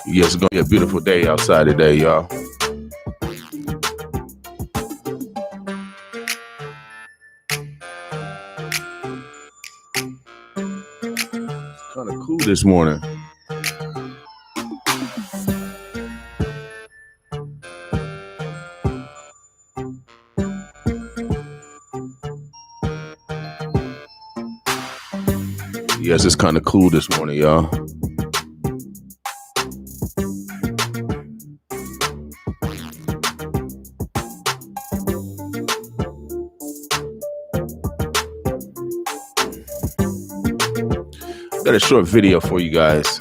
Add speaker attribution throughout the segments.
Speaker 1: Yes, it's gonna be a beautiful day outside today, y'all. It's kind of cool this morning. Yes, it's kind of cool this morning, y'all. Got a short video for you guys.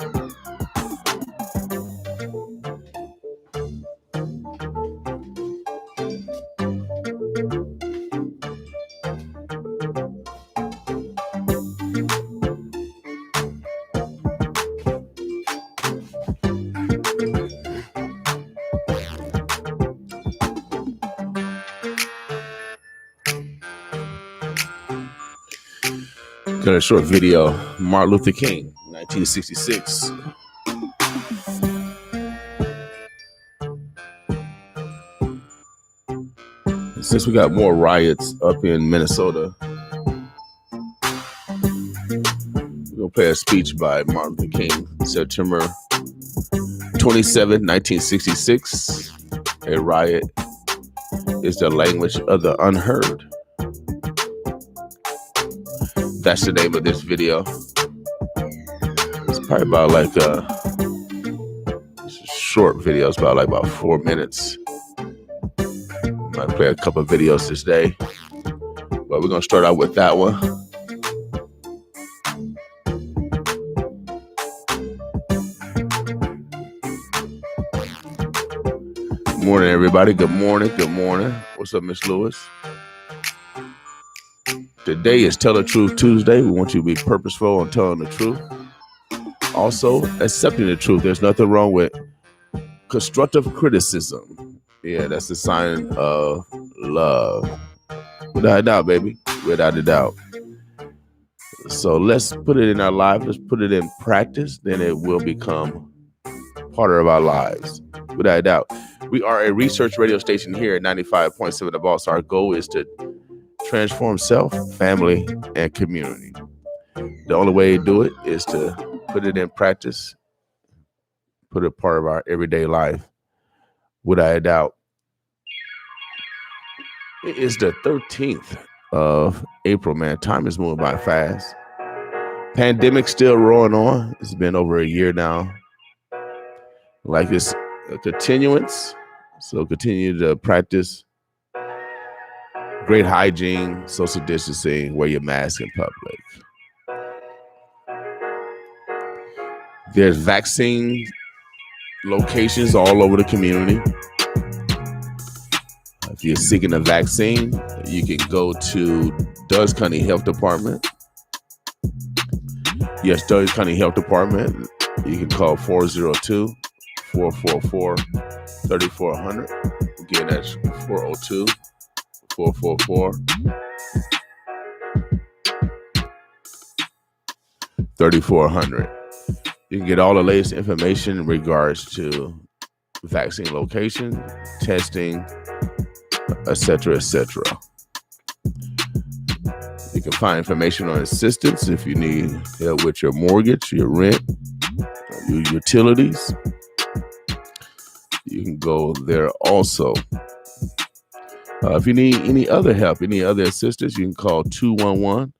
Speaker 1: Got a short video. Martin Luther King, 1966. And since we got more riots up in Minnesota, we're going to play a speech by Martin Luther King, September 27, 1966. A riot is the language of the unheard. That's the name of this video. It's probably about like it's a short video. It's about 4 minutes. Might play a couple of videos this day, but we're gonna start out with that one. Good morning, everybody. Good morning. Good morning. What's up, Miss Lewis? Today is Tell the Truth Tuesday. We want you to be purposeful on telling the truth. Also, accepting the truth. There's nothing wrong with constructive criticism. Yeah, that's a sign of love. Without a doubt, baby. Without a doubt. So let's put it in our life. Let's put it in practice. Then it will become part of our lives. Without a doubt. We are a research radio station here at 95.7 The Boss. Our goal is to transform self, family, and community. The only way to do it is to put it in practice, put it part of our everyday life. Without a doubt. It is the 13th of April, man. Time is moving by fast. Pandemic still rolling on. It's been over a year now. Like it's a continuance. So continue to practice great hygiene, social distancing, wear your mask in public. There's vaccine locations all over the community. If you're seeking a vaccine, you can go to Dutch County Health Department. Yes, Dutch County Health Department. You can call 402-444-3400. Again, that's 402-444-3400. You can get all the latest information in regards to vaccine location, testing, etc., etc. You can find information on assistance if you need help with your mortgage, your rent, your utilities. You can go there also. If you need any other help, any other assistance, you can call 211.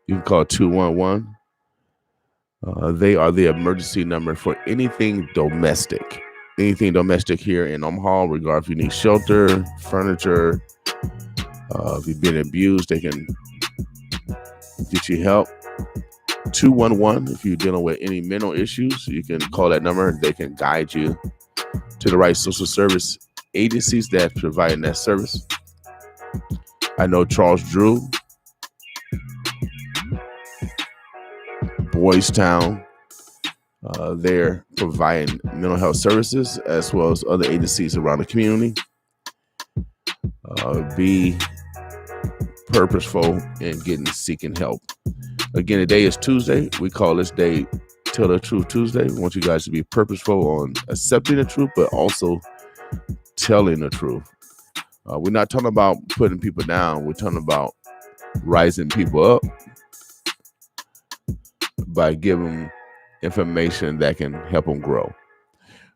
Speaker 1: You can call 211. They are the emergency number for anything domestic. Anything domestic here in Omaha, regardless if you need shelter, furniture, if you've been abused, they can get you help. 211, if you're dealing with any mental issues, you can call that number. They can guide you to the right social service agencies that provide that service. I know Charles Drew, Boys Town, they're providing mental health services as well as other agencies around the community. Be purposeful in seeking help. Again, today is Tuesday. We call this day Tell the Truth Tuesday. We want you guys to be purposeful on accepting the truth, but also telling the truth. We're not talking about putting people down. We're talking about rising people up by giving them information that can help them grow.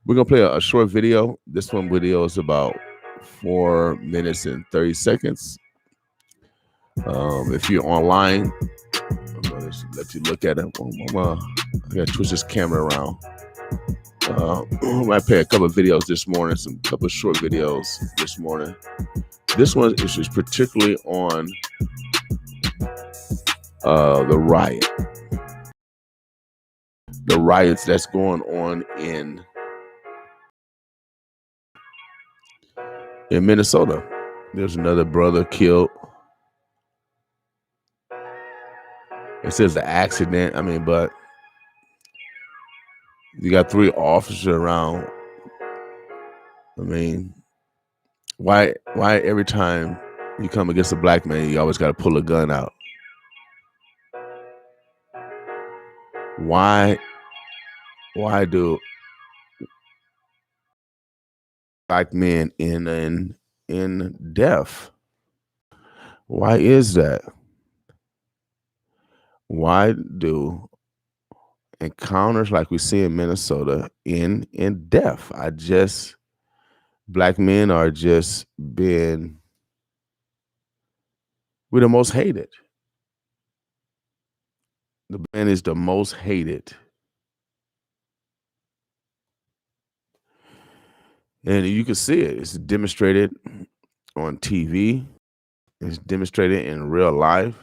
Speaker 1: We're going to play a short video. This one video is about 4 minutes and 30 seconds. If you're online, I'm going to let you look at it. I got to twist this camera around. I might play a couple of videos this morning, some couple of short videos this morning. This one is just particularly on the riot. The riots that's going on in Minnesota. There's another brother killed. It says the accident. I mean, but you got 3 officers around. I mean, why every time you come against a black man, you always got to pull a gun out? Why do black men in death? Why is that? Why do encounters like we see in Minnesota in death? Black men are just we're the most hated. The man is the most hated. And you can see it. It's demonstrated on TV. It's demonstrated in real life.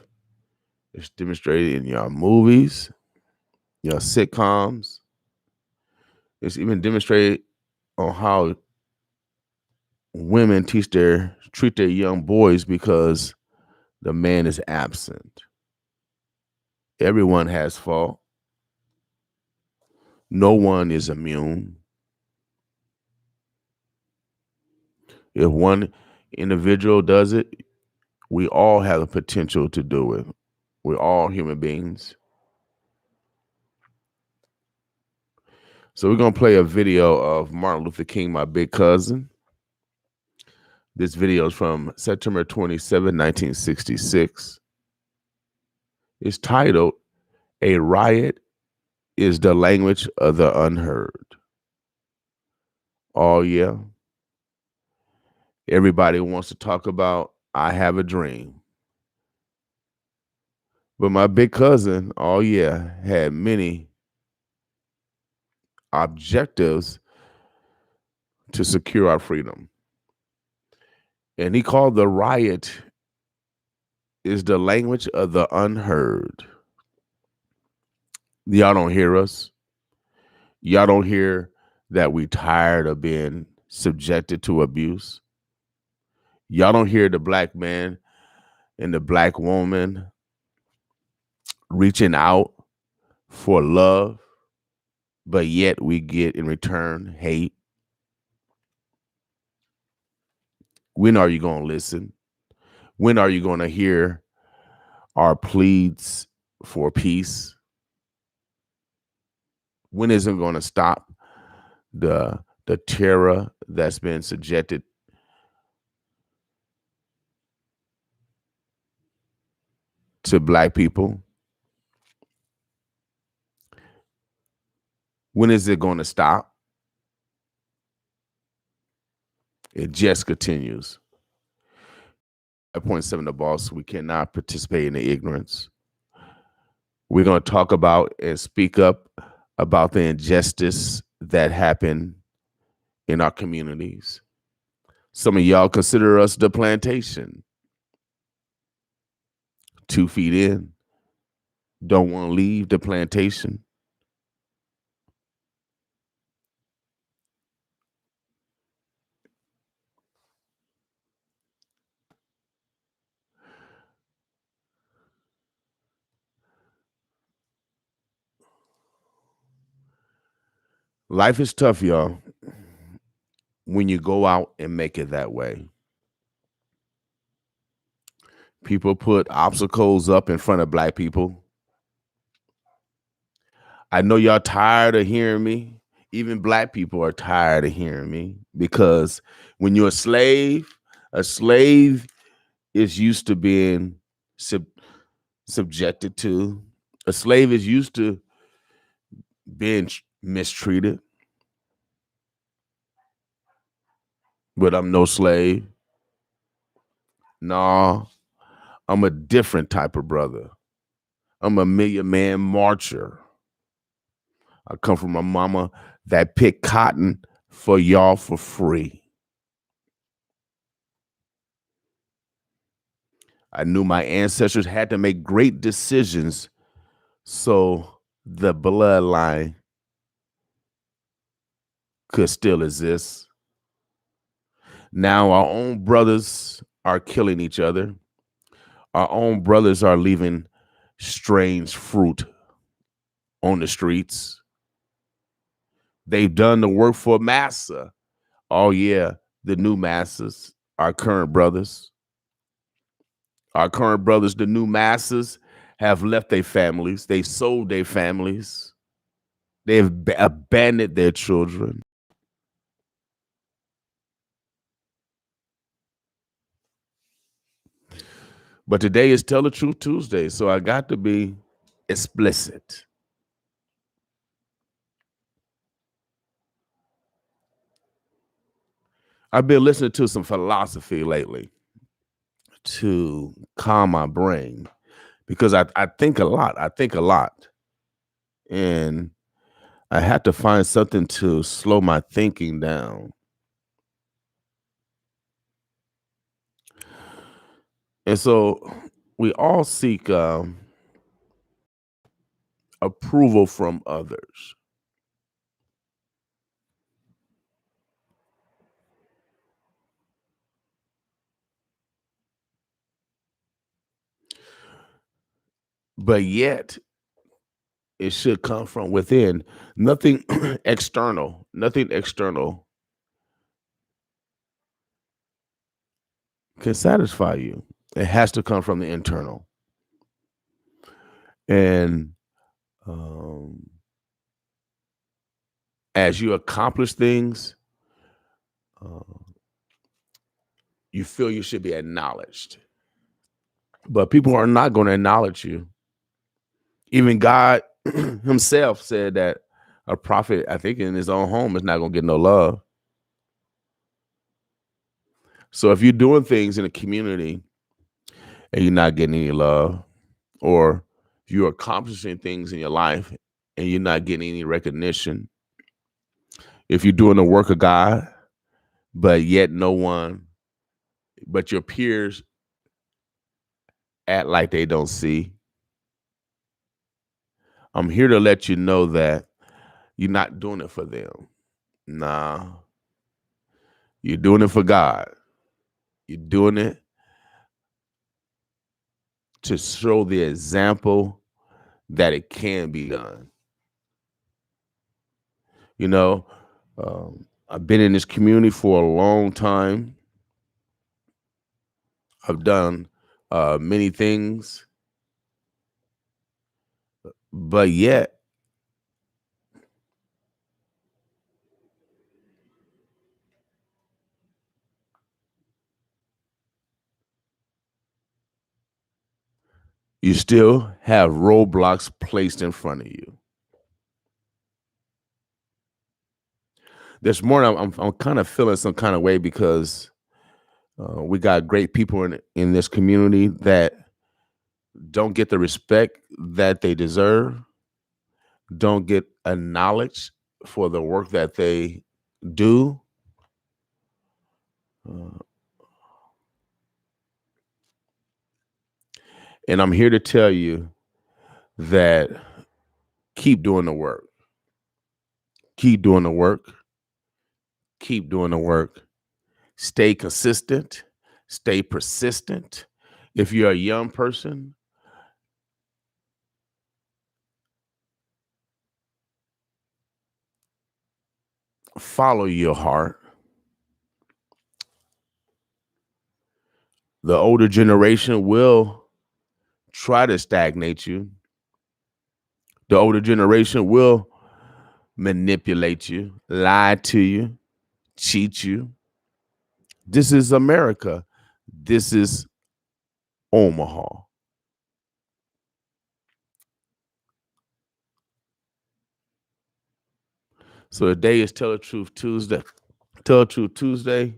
Speaker 1: It's demonstrated in your movies, your sitcoms. It's even demonstrated on how women treat their young boys because the man is absent. Everyone has fault. No one is immune. If one individual does it, we all have the potential to do it. We're all human beings. So we're going to play a video of Martin Luther King, my big cousin. This video is from September 27, 1966. It's titled, "A Riot is the Language of the Unheard." Oh, yeah. Everybody wants to talk about, I have a dream. But my big cousin, oh, yeah, had many objectives to secure our freedom. And he called the riot is the language of the unheard. Y'all don't hear us. Y'all don't hear that we tired of being subjected to abuse. Y'all don't hear the black man and the black woman reaching out for love, but yet we get in return hate. When are you going to listen? When are you going to hear our pleads for peace? When is it going to stop the terror that's been subjected to black people? When is it going to stop? It just continues. 5.7 The Boss, we cannot participate in the ignorance. We're going to talk about and speak up about the injustice that happened in our communities. Some of y'all consider us the plantation. 2 feet in, don't want to leave the plantation. Life is tough, y'all, when you go out and make it that way. People put obstacles up in front of black people. I know y'all tired of hearing me. Even black people are tired of hearing me because when you're a slave is used to being subjected to. A slave is used to being mistreated, but I'm no slave. Nah, I'm a different type of brother. I'm a million man marcher. I come from a mama that picked cotton for y'all for free. I knew my ancestors had to make great decisions so the bloodline could still exist. Now our own brothers are killing each other. Our own brothers are leaving strange fruit on the streets. They've done the work for massa. Oh yeah, the new masses, our current brothers. Our current brothers, the new masses, have left their families. They sold their families. They've abandoned their children. But today is Tell the Truth Tuesday, so I got to be explicit. I've been listening to some philosophy lately to calm my brain because I think a lot. I think a lot. And I had to find something to slow my thinking down. And so we all seek approval from others. But yet, it should come from within. Nothing external. Nothing external can satisfy you. It has to come from the internal. And as you accomplish things, uh, you feel you should be acknowledged. But people are not going to acknowledge you. Even God himself said that a prophet, I think in his own home, is not going to get no love. So if you're doing things in a community and you're not getting any love, or you're accomplishing things in your life and you're not getting any recognition, if you're doing the work of God, but yet no one, but your peers act like they don't see, I'm here to let you know that you're not doing it for them. Nah, you're doing it for God. You're doing it to show the example that it can be done. You know, I've been in this community for a long time. I've done many things, but yet you still have roadblocks placed in front of you. This morning, I'm kind of feeling some kind of way because we got great people in this community that don't get the respect that they deserve, don't get acknowledged for the work that they do. And I'm here to tell you that keep doing the work. Keep doing the work. Keep doing the work. Stay consistent. Stay persistent. If you're a young person, follow your heart. The older generation will try to stagnate you, The older generation will manipulate you, lie to you, cheat you. This is America. This is Omaha. So today is Tell the Truth Tuesday. Tell the Truth Tuesday.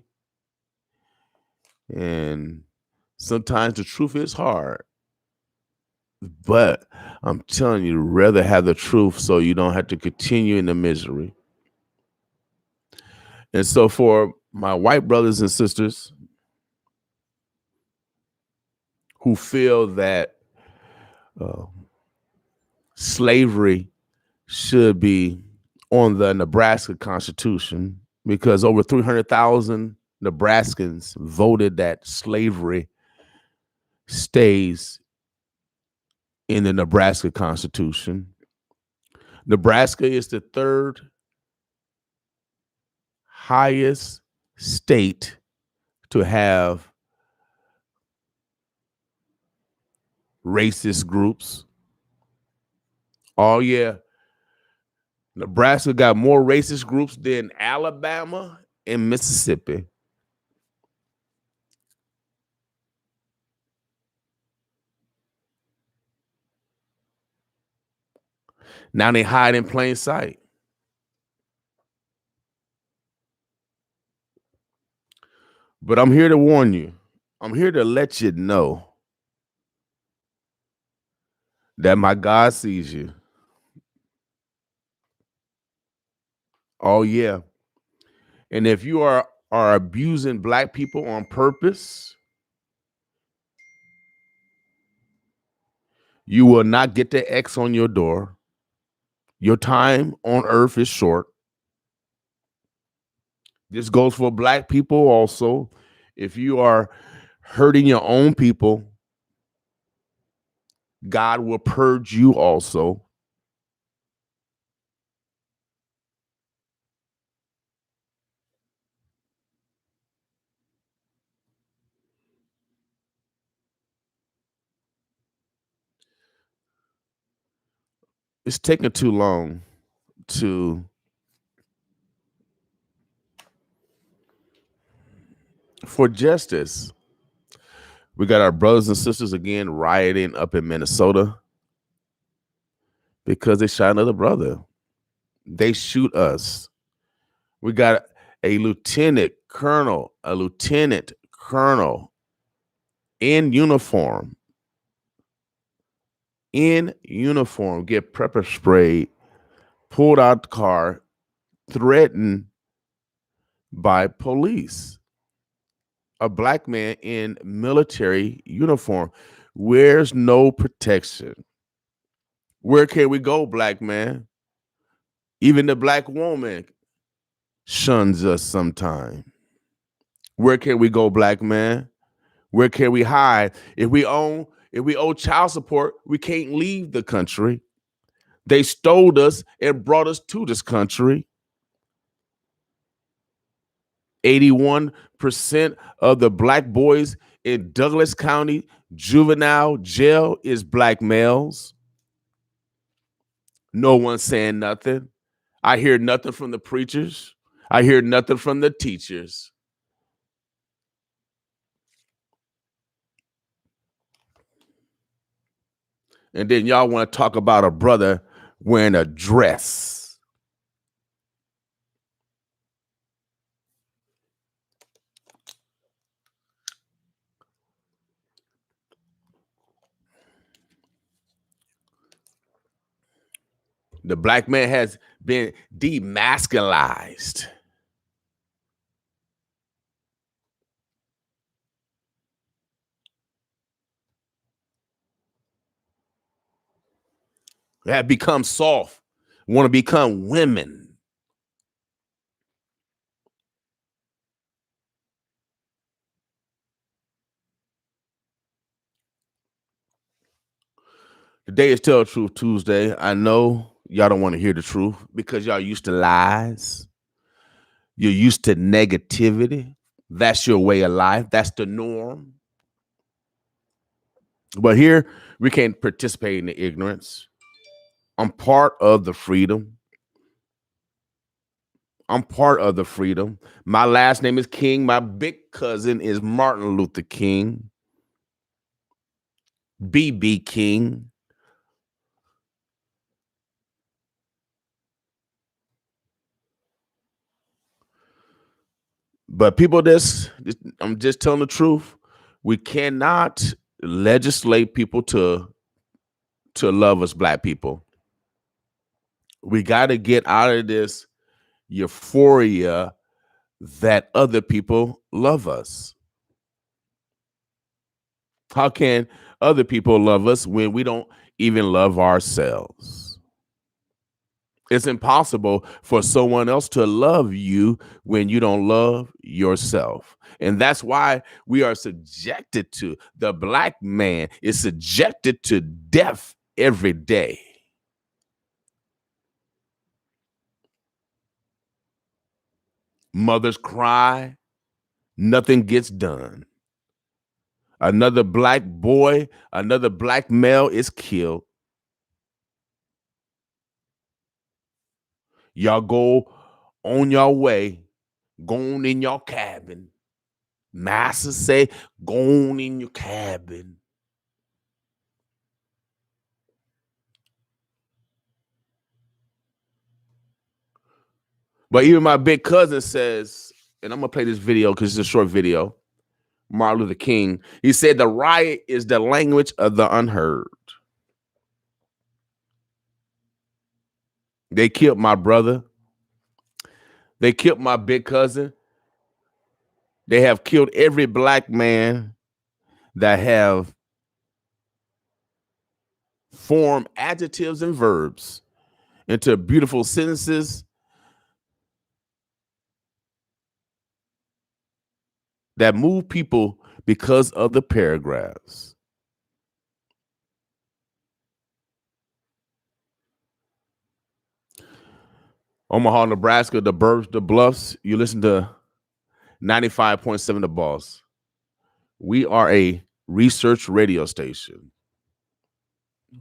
Speaker 1: And sometimes the truth is hard. But I'm telling you, rather have the truth so you don't have to continue in the misery. And so for my white brothers and sisters who feel that slavery should be on the Nebraska Constitution, because over 300,000 Nebraskans voted that slavery stays in the Nebraska Constitution. Nebraska is the third highest state to have racist groups. Oh, yeah. Nebraska got more racist groups than Alabama and Mississippi. Now they hide in plain sight. But I'm here to warn you. I'm here to let you know that my God sees you. Oh, yeah. And if you are abusing Black people on purpose, you will not get the X on your door. Your time on earth is short. This goes for Black people also. If you are hurting your own people, God will purge you also. It's taking too long for justice. We got our brothers and sisters again rioting up in Minnesota because they shot another brother. They shoot us. We got a lieutenant colonel in uniform get pepper sprayed, pulled out the car, threatened by police. A Black man in military uniform. Where's no protection? Where can we go, Black man? Even the Black woman shuns us sometime. Where can we go, Black man? Where can we hide? If we owe child support, we can't leave the country. They stole us and brought us to this country. 81% of the Black boys in Douglas County juvenile jail is Black males. No one's saying nothing. I hear nothing from the preachers. I hear nothing from the teachers. And then y'all want to talk about a brother wearing a dress. The Black man has been demasculized. They have become soft, want to become women. Today is Tell the Truth Tuesday. I know y'all don't want to hear the truth because y'all used to lies. You're used to negativity. That's your way of life. That's the norm. But here, we can't participate in the ignorance. I'm part of the freedom. I'm part of the freedom. My last name is King. My big cousin is Martin Luther King, BB King. But people, I'm just telling the truth. We cannot legislate people to love us, black people. We got to get out of this euphoria that other people love us. How can other people love us when we don't even love ourselves? It's impossible for someone else to love you when you don't love yourself. And that's why we are subjected to, the black man is subjected to death every day. Mothers cry, nothing gets done. Another black boy, another black male is killed. Y'all go on your way, gone in your cabin. Master say, gone in your cabin. But even my big cousin says, and I'm gonna play this video because it's a short video. Martin Luther King, he said the riot is the language of the unheard. They killed my brother. They killed my big cousin. They have killed every black man that have formed adjectives and verbs into beautiful sentences that move people because of the paragraphs. Omaha, Nebraska, the Burbs, the Bluffs, you listen to 95.7 The Boss. We are a research radio station.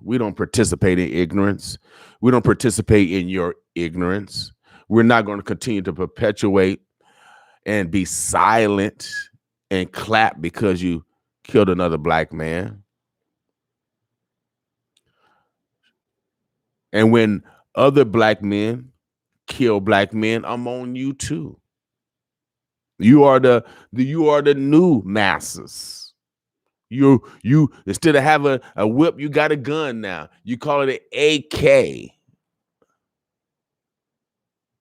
Speaker 1: We don't participate in ignorance. We don't participate in your ignorance. We're not going to continue to perpetuate and be silent and clap because you killed another black man. And when other black men kill black men, I'm on you too. You are the new masses. You instead of having a whip, you got a gun now. You call it an AK.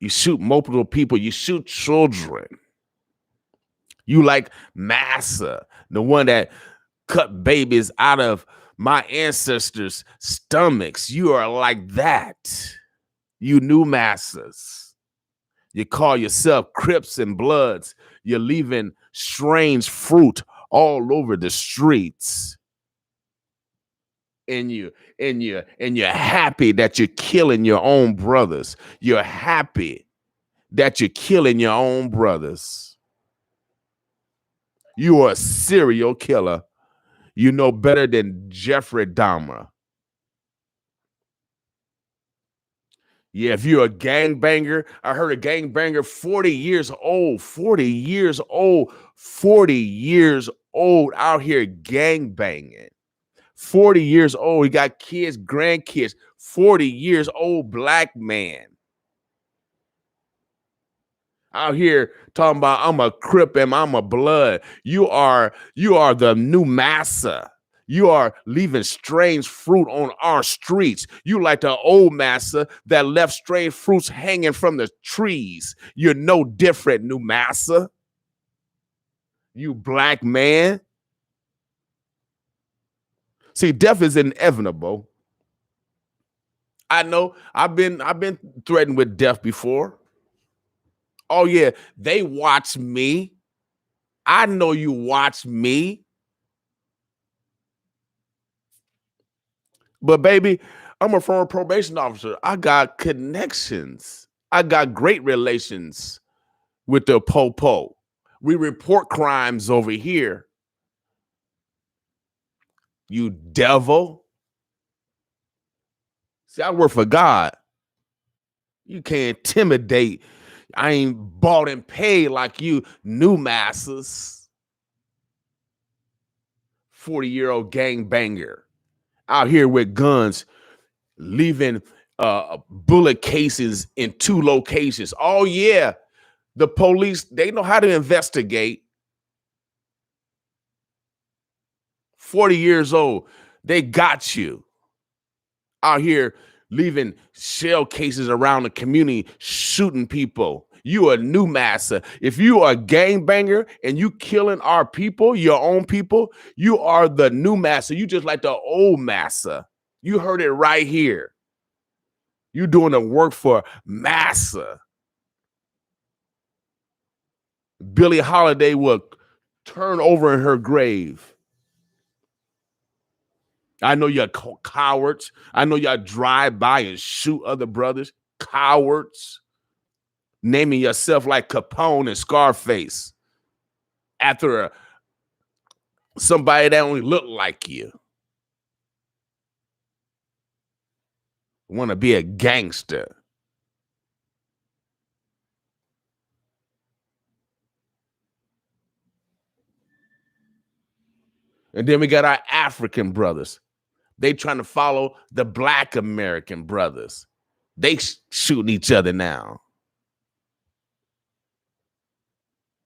Speaker 1: You shoot multiple people. You shoot children. You like Massa, the one that cut babies out of my ancestors' stomachs. You are like that. You new Massas. You call yourself Crips and Bloods. You're leaving strange fruit all over the streets. And you're happy that you're killing your own brothers. You're happy that you're killing your own brothers. You are a serial killer. You know better than Jeffrey Dahmer. Yeah, if you're a gangbanger, I heard a gangbanger 40 years old, 40 years old, 40 years old out here gangbanging. 40 years old, he got kids, grandkids, 40 years old black man. Out here talking about I'm a Crip and I'm a Blood. You are the new Massa. You are leaving strange fruit on our streets. You like the old Massa that left strange fruits hanging from the trees. You're no different, new Massa. You black man. See, death is inevitable. I know I've been threatened with death before. Oh yeah, they watch me. I know you watch me. But baby, I'm a former probation officer. I got connections. I got great relations with the po-po. We report crimes over here. You devil. See, I work for God. You can't intimidate. I ain't bought and paid like you new masters. 40-year-old gangbanger out here with guns, leaving bullet casings in 2 locations. Oh, yeah. The police, they know how to investigate. 40 years old, they got you. Out here leaving shell cases around the community, shooting people. You a new massa. If you are a gangbanger and you killing our people, your own people, you are the new massa. You just like the old massa. You heard it right here. You doing the work for massa. Billie Holiday will turn over in her grave. I know you're cowards. I know y'all drive by and shoot other brothers. Cowards. Naming yourself like Capone and Scarface after somebody that only look like you. Want to be a gangster. And then we got our African brothers. They trying to follow the Black American brothers. They shooting each other now.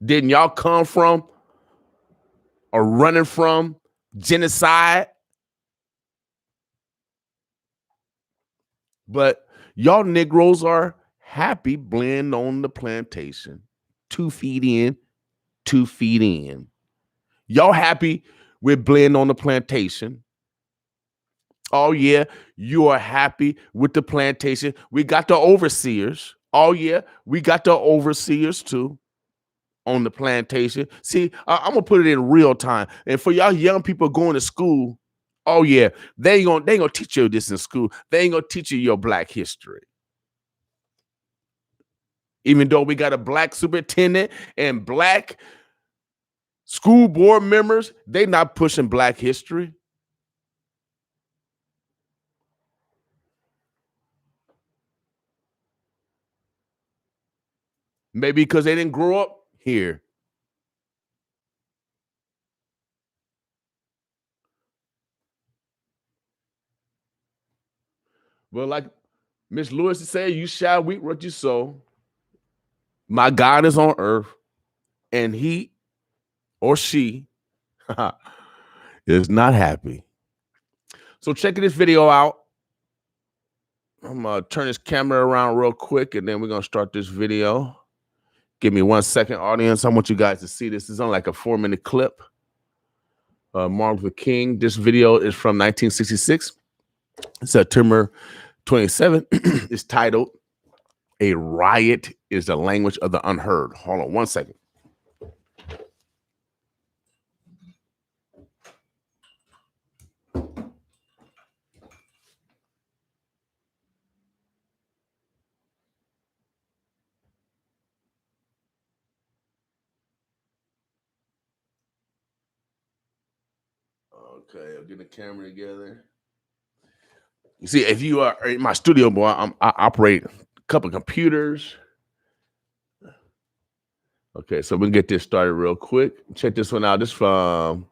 Speaker 1: Didn't y'all come from or running from genocide? But y'all Negroes are happy blend on the plantation. 2 feet in, 2 feet in. Y'all happy with blend on the plantation. Oh, yeah, you are happy with the plantation. We got the overseers. Oh, yeah, we got the overseers too on the plantation. See, I'm going to put it in real time. And for y'all young people going to school, oh, yeah, they ain't gonna teach you this in school. They ain't going to teach you your Black history. Even though we got a Black superintendent and Black school board members, they not pushing Black history. Maybe because they didn't grow up here. Well, like Miss Lewis said, you shall reap what you sow. My God is on earth, and he or she is not happy. So check this video out. I'm going to turn this camera around real quick, and then we're going to start this video. Give me 1 second, audience. I want you guys to see this. It's on like a 4-minute clip. Martin Luther King. This video is from 1966. September 27th. It's titled, "A Riot is the Language of the Unheard." Hold on 1 second. Okay, I'll get the camera together. You see, if you are in my studio, boy, I operate a couple of computers. Okay, so we'll get this started real quick. Check this one out. This is from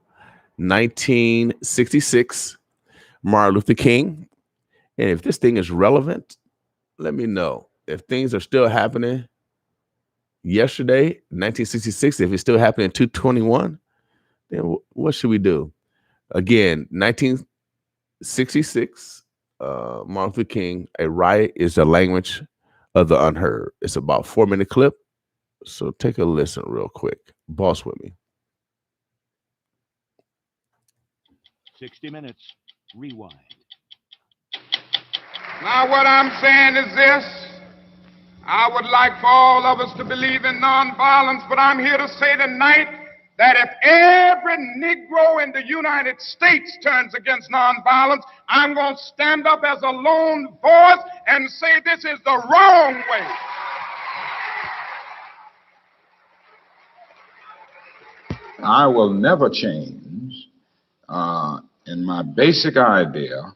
Speaker 1: 1966, Martin Luther King. And if this thing is relevant, let me know. If things are still happening yesterday, 1966, if it's still happening in 221, then what should we do? Again, 1966, Martin Luther King, "A Riot is the Language of the Unheard." It's about 4-minute clip. So take a listen real quick. Boss with me.
Speaker 2: 60 minutes, rewind.
Speaker 3: Now what I'm saying is this. I would like for all of us to believe in nonviolence, but I'm here to say tonight that if every Negro in the United States turns against nonviolence, I'm going to stand up as a lone voice and say this is the wrong way.
Speaker 4: I will never change in my basic idea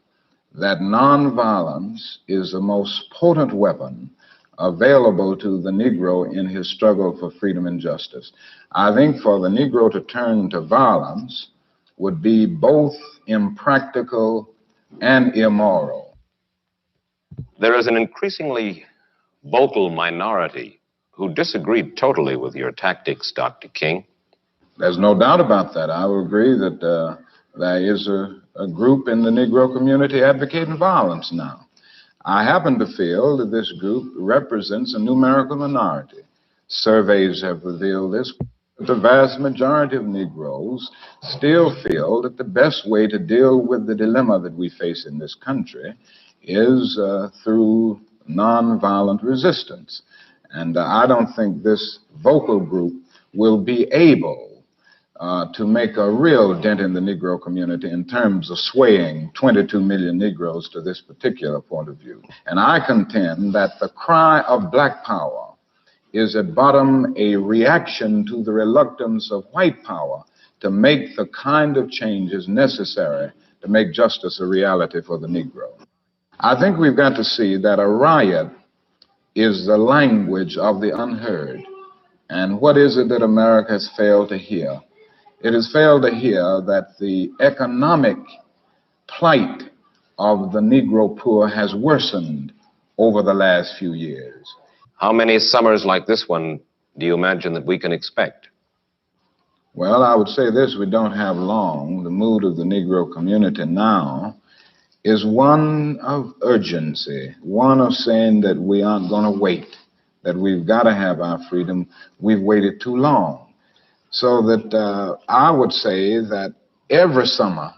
Speaker 4: that nonviolence is the most potent weapon available to the Negro in his struggle for freedom and justice. I think for the Negro to turn to violence would be both impractical and immoral.
Speaker 5: There is an increasingly vocal minority who disagreed totally with your tactics, Dr. King.
Speaker 4: There's no doubt about that. I would agree that there is a group in the Negro community advocating violence now. I happen to feel that this group represents a numerical minority. Surveys have revealed this. The vast majority of Negroes still feel that the best way to deal with the dilemma that we face in this country is through nonviolent resistance. And I don't think this vocal group will be able to make a real dent in the Negro community in terms of swaying 22 million Negroes to this particular point of view. And I contend that the cry of black power is at bottom a reaction to the reluctance of white power to make the kind of changes necessary to make justice a reality for the Negro. I think we've got to see that a riot is the language of the unheard. And what is it that America has failed to hear? It has failed to hear that the economic plight of the Negro poor has worsened over the last few years.
Speaker 5: How many summers like this one do you imagine that we can expect?
Speaker 4: Well, I would say this: we don't have long. The mood of the Negro community now is one of urgency, one of saying that we aren't going to wait, that we've got to have our freedom. We've waited too long. So that I would say that every summer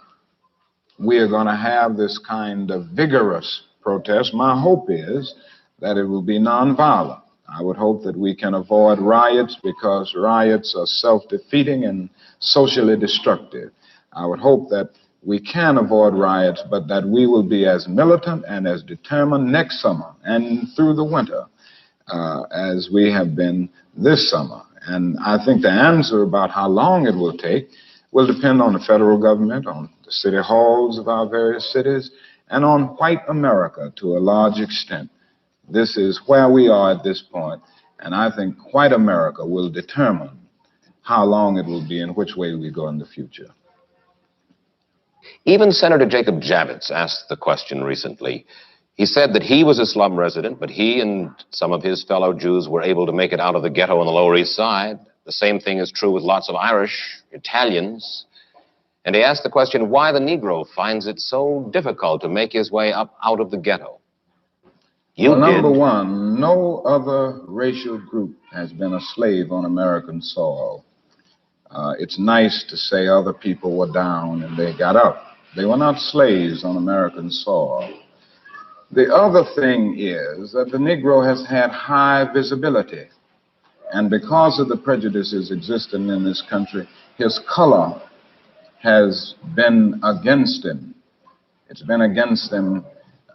Speaker 4: we are going to have this kind of vigorous protest. My hope is that it will be nonviolent. I would hope that we can avoid riots because riots are self-defeating and socially destructive. I would hope that we can avoid riots, but that we will be as militant and as determined next summer and through the winter as we have been this summer. And I think the answer about how long it will take will depend on the federal government, on the city halls of our various cities, and on white America to a large extent. This is where we are at this point, and I think white America will determine how long it will be and which way we go in the future.
Speaker 5: Even Senator Jacob Javits asked the question recently. He said that he was a slum resident, but he and some of his fellow Jews were able to make it out of the ghetto on the Lower East Side. The same thing is true with lots of Irish, Italians. And he asked the question why the Negro finds it so difficult to make his way up out of the ghetto.
Speaker 4: Well, number one, no other racial group has been a slave on American soil. It's nice to say other people were down and they got up. They were not slaves on American soil. The other thing is that the Negro has had high visibility. And because of the prejudices existing in this country, his color has been against him. It's been against him,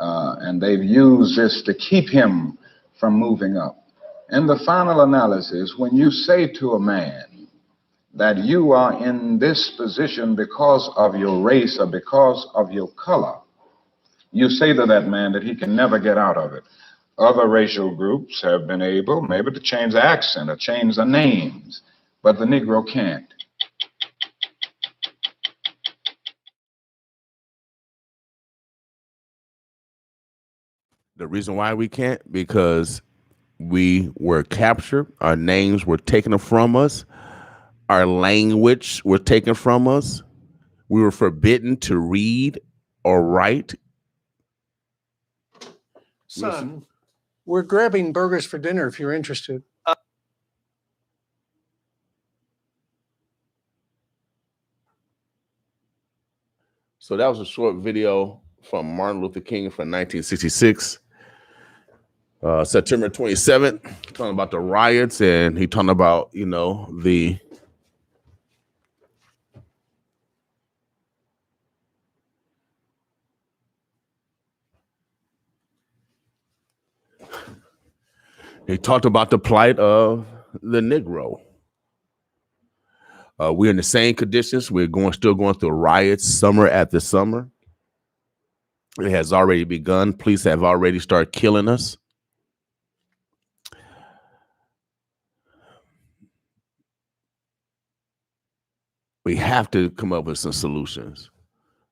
Speaker 4: and they've used this to keep him from moving up. In the final analysis, when you say to a man that you are in this position because of your race or because of your color, you say to that man that he can never get out of it. Other racial groups have been able maybe to change the accent or change the names, but the Negro can't.
Speaker 1: The reason why we can't, because we were captured, our names were taken from us, our language were taken from us, we were forbidden to read or write.
Speaker 6: Son, we're grabbing burgers for dinner if you're interested.
Speaker 1: So that was a short video from Martin Luther King from 1966. September 27th, talking about the riots, and he talking about, he talked about the plight of the Negro. We're in the same conditions. We're still going through riots summer after summer. It has already begun. Police have already started killing us. We have to come up with some solutions.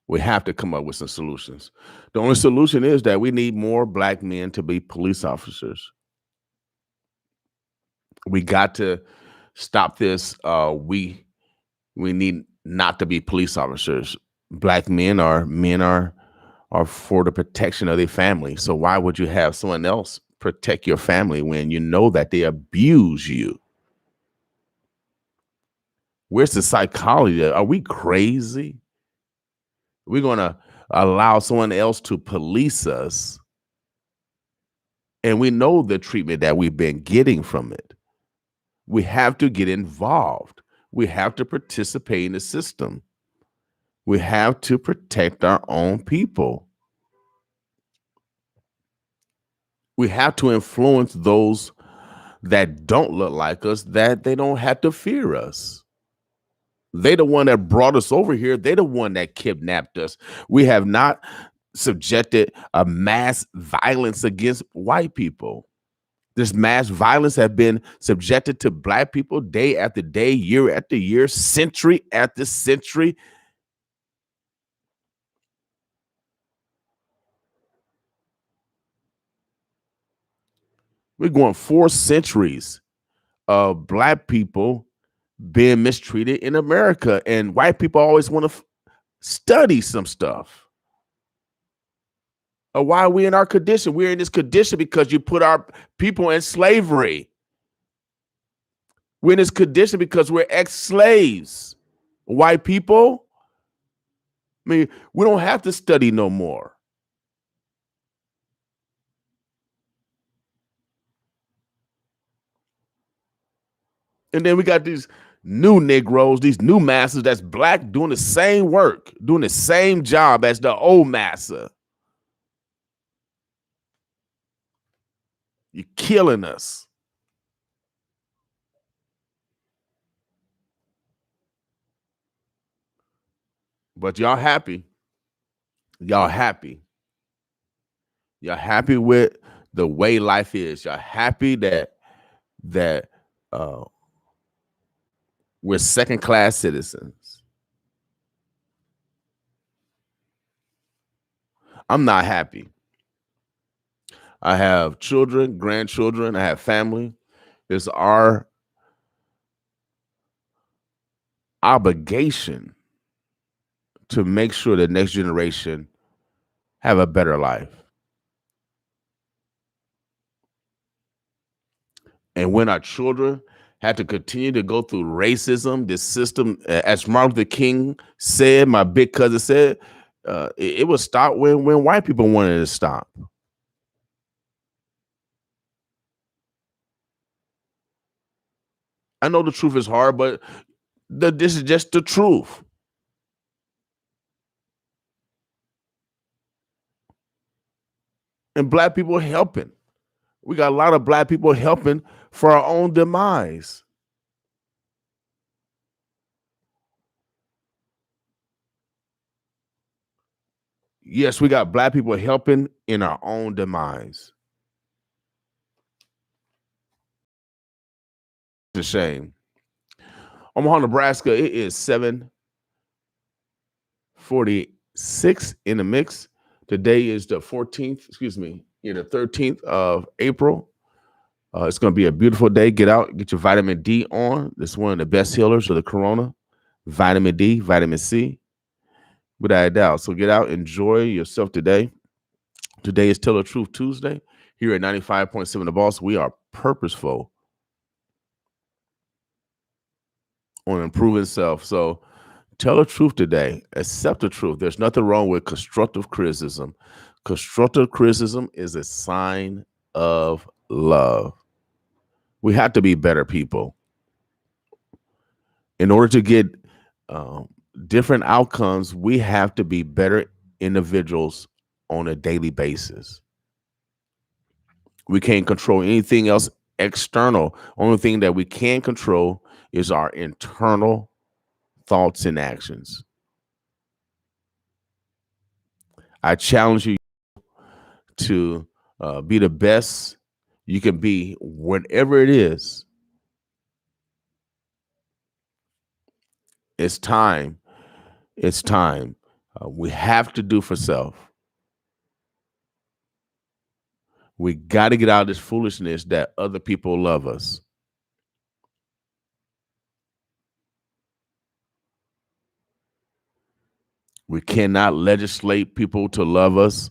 Speaker 1: We have to come up with some solutions. The only solution is that we need more black men to be police officers. We got to stop this. We need not to be police officers. Black men are for the protection of their family. So why would you have someone else protect your family when you know that they abuse you? Where's the psychology? Are we crazy? We're going to allow someone else to police us, and we know the treatment that we've been getting from it. We have to get involved. We have to participate in the system. We have to protect our own people. We have to influence those that don't look like us, that they don't have to fear us. They the one that brought us over here. They the one that kidnapped us. We have not subjected a mass violence against white people. This mass violence have been subjected to black people day after day, year after year, century after century. We're going 4 centuries of black people being mistreated in America, and white people always want to study some stuff. Why are we in our condition? We're in this condition because you put our people in slavery. We're in this condition because we're ex-slaves. White people, I mean, we don't have to study no more. And then we got these new Negroes, these new masters that's black doing the same work, doing the same job as the old master. You're killing us. But y'all happy. Y'all happy. Y'all happy with the way life is. Y'all happy that we're second-class citizens. I'm not happy. I have children, grandchildren. I have family. It's our obligation to make sure the next generation have a better life. And when our children had to continue to go through racism, this system, as Martin Luther King said, my big cousin said, it would stop when white people wanted to stop. I know the truth is hard, but this is just the truth. And black people helping. We got a lot of black people helping for our own demise. Yes, we got black people helping in our own demise. It's a shame. Omaha, Nebraska, it is 7:46 in the mix. Today is the 14th, the 13th of April. It's going to be a beautiful day. Get out, get your vitamin D on. This is one of the best healers of the corona. Vitamin D, vitamin C, without a doubt. So get out, enjoy yourself today. Today is Tell the Truth Tuesday. Here at 95.7 The Boss, we are purposeful on improving self. So tell the truth today. Accept the truth. There's nothing wrong with constructive criticism. Constructive criticism is a sign of love. We have to be better people. In order to get different outcomes, we have to be better individuals on a daily basis. We can't control anything else external. Only thing that we can control is our internal thoughts and actions. I challenge you to be the best you can be, whatever it is. It's time. It's time. We have to do for self. We got to get out of this foolishness that other people love us. We cannot legislate people to love us.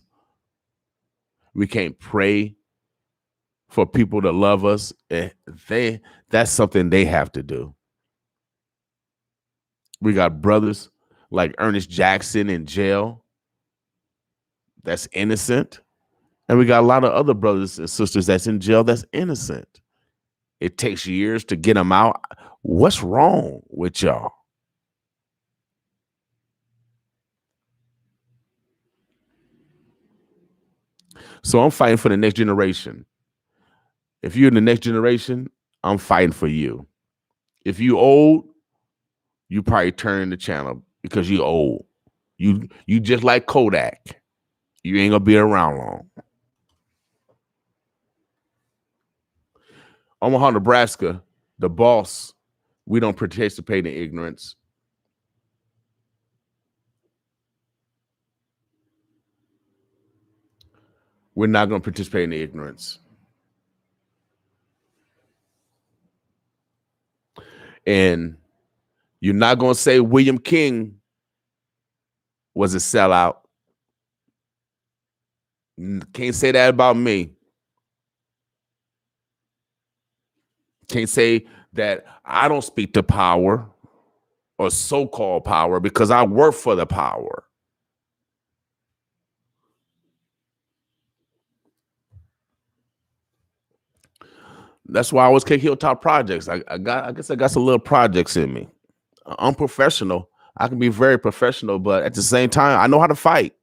Speaker 1: We can't pray for people to love us. That's something they have to do. We got brothers like Ernest Jackson in jail. That's innocent. And we got a lot of other brothers and sisters that's in jail that's innocent. It takes years to get them out. What's wrong with y'all? So I'm fighting for the next generation. If you're in the next generation, I'm fighting for you. If you old, you probably turn the channel because you old. You just like Kodak. You ain't gonna be around long. Omaha, Nebraska, the boss, we don't participate in ignorance. We're not going to participate in the ignorance. And you're not going to say William King was a sellout. Can't say that about me. Can't say that I don't speak to power or so-called power because I work for the power. That's why I always kick Hilltop Projects. I guess I got some little projects in me. I'm professional. I can be very professional, but at the same time, I know how to fight.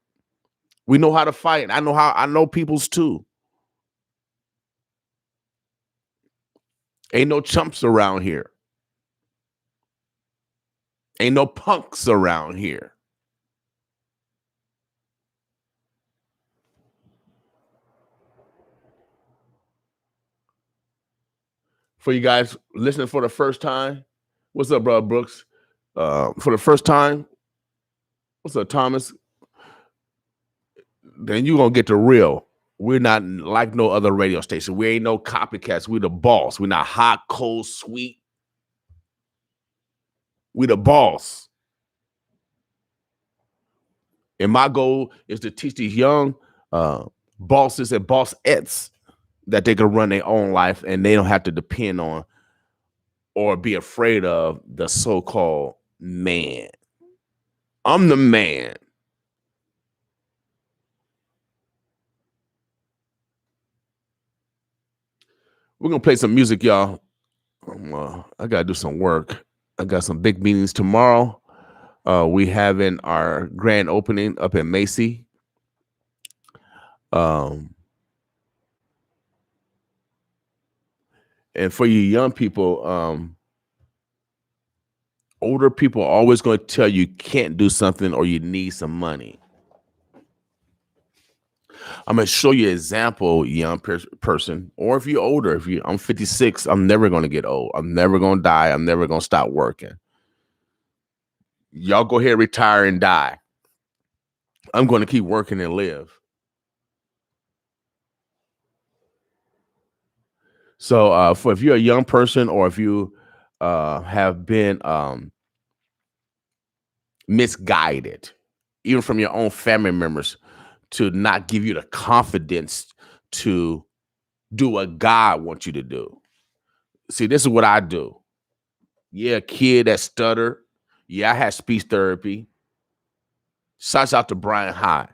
Speaker 1: We know how to fight. I know people's too. Ain't no chumps around here. Ain't no punks around here. For you guys listening for the first time, what's up, brother Brooks? For the first time, what's up, Thomas? Then you're going to get the real. We're not like no other radio station. We ain't no copycats. We the boss. We're not hot, cold, sweet. We the boss. And my goal is to teach these young bosses and bossettes that they can run their own life and they don't have to depend on or be afraid of the so-called man. I'm the man. We're going to play some music, y'all. I got to do some work. I got some big meetings tomorrow. We having our grand opening up in Macy. And for you young people, older people are always going to tell you can't do something or you need some money. I'm going to show you an example, young person, or if you're older, I'm 56, I'm never going to get old. I'm never going to die. I'm never going to stop working. Y'all go ahead, retire and die. I'm going to keep working and live. So if you're a young person or if you have been misguided, even from your own family members, to not give you the confidence to do what God wants you to do. See, this is what I do. Yeah, kid that stuttered. Yeah, I had speech therapy. Shouts out to Brian High.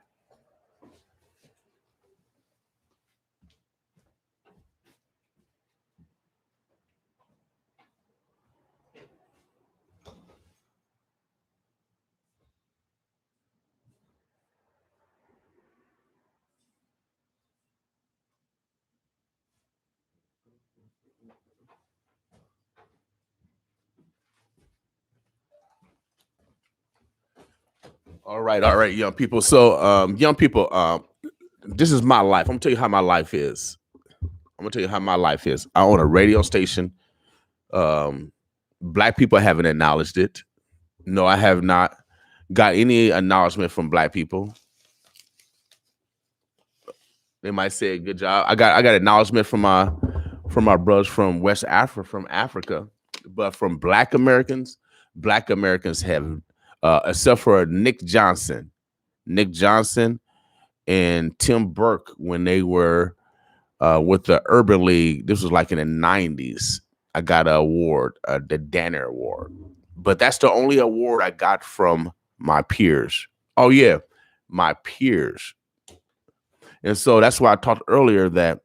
Speaker 1: All right, young people. So, young people, this is my life. I'm gonna tell you how my life is. I own a radio station. Um, Black people haven't acknowledged it. No, I have not got any acknowledgement from Black people. They might say good job. I got acknowledgement from my brothers from West Africa, but from Black Americans have, except for Nick Johnson and Tim Burke when they were with the Urban League. This was like in the 90s. I got an award, the Danner Award, but that's the only award I got from my peers. Oh yeah, my peers. And so that's why I talked earlier that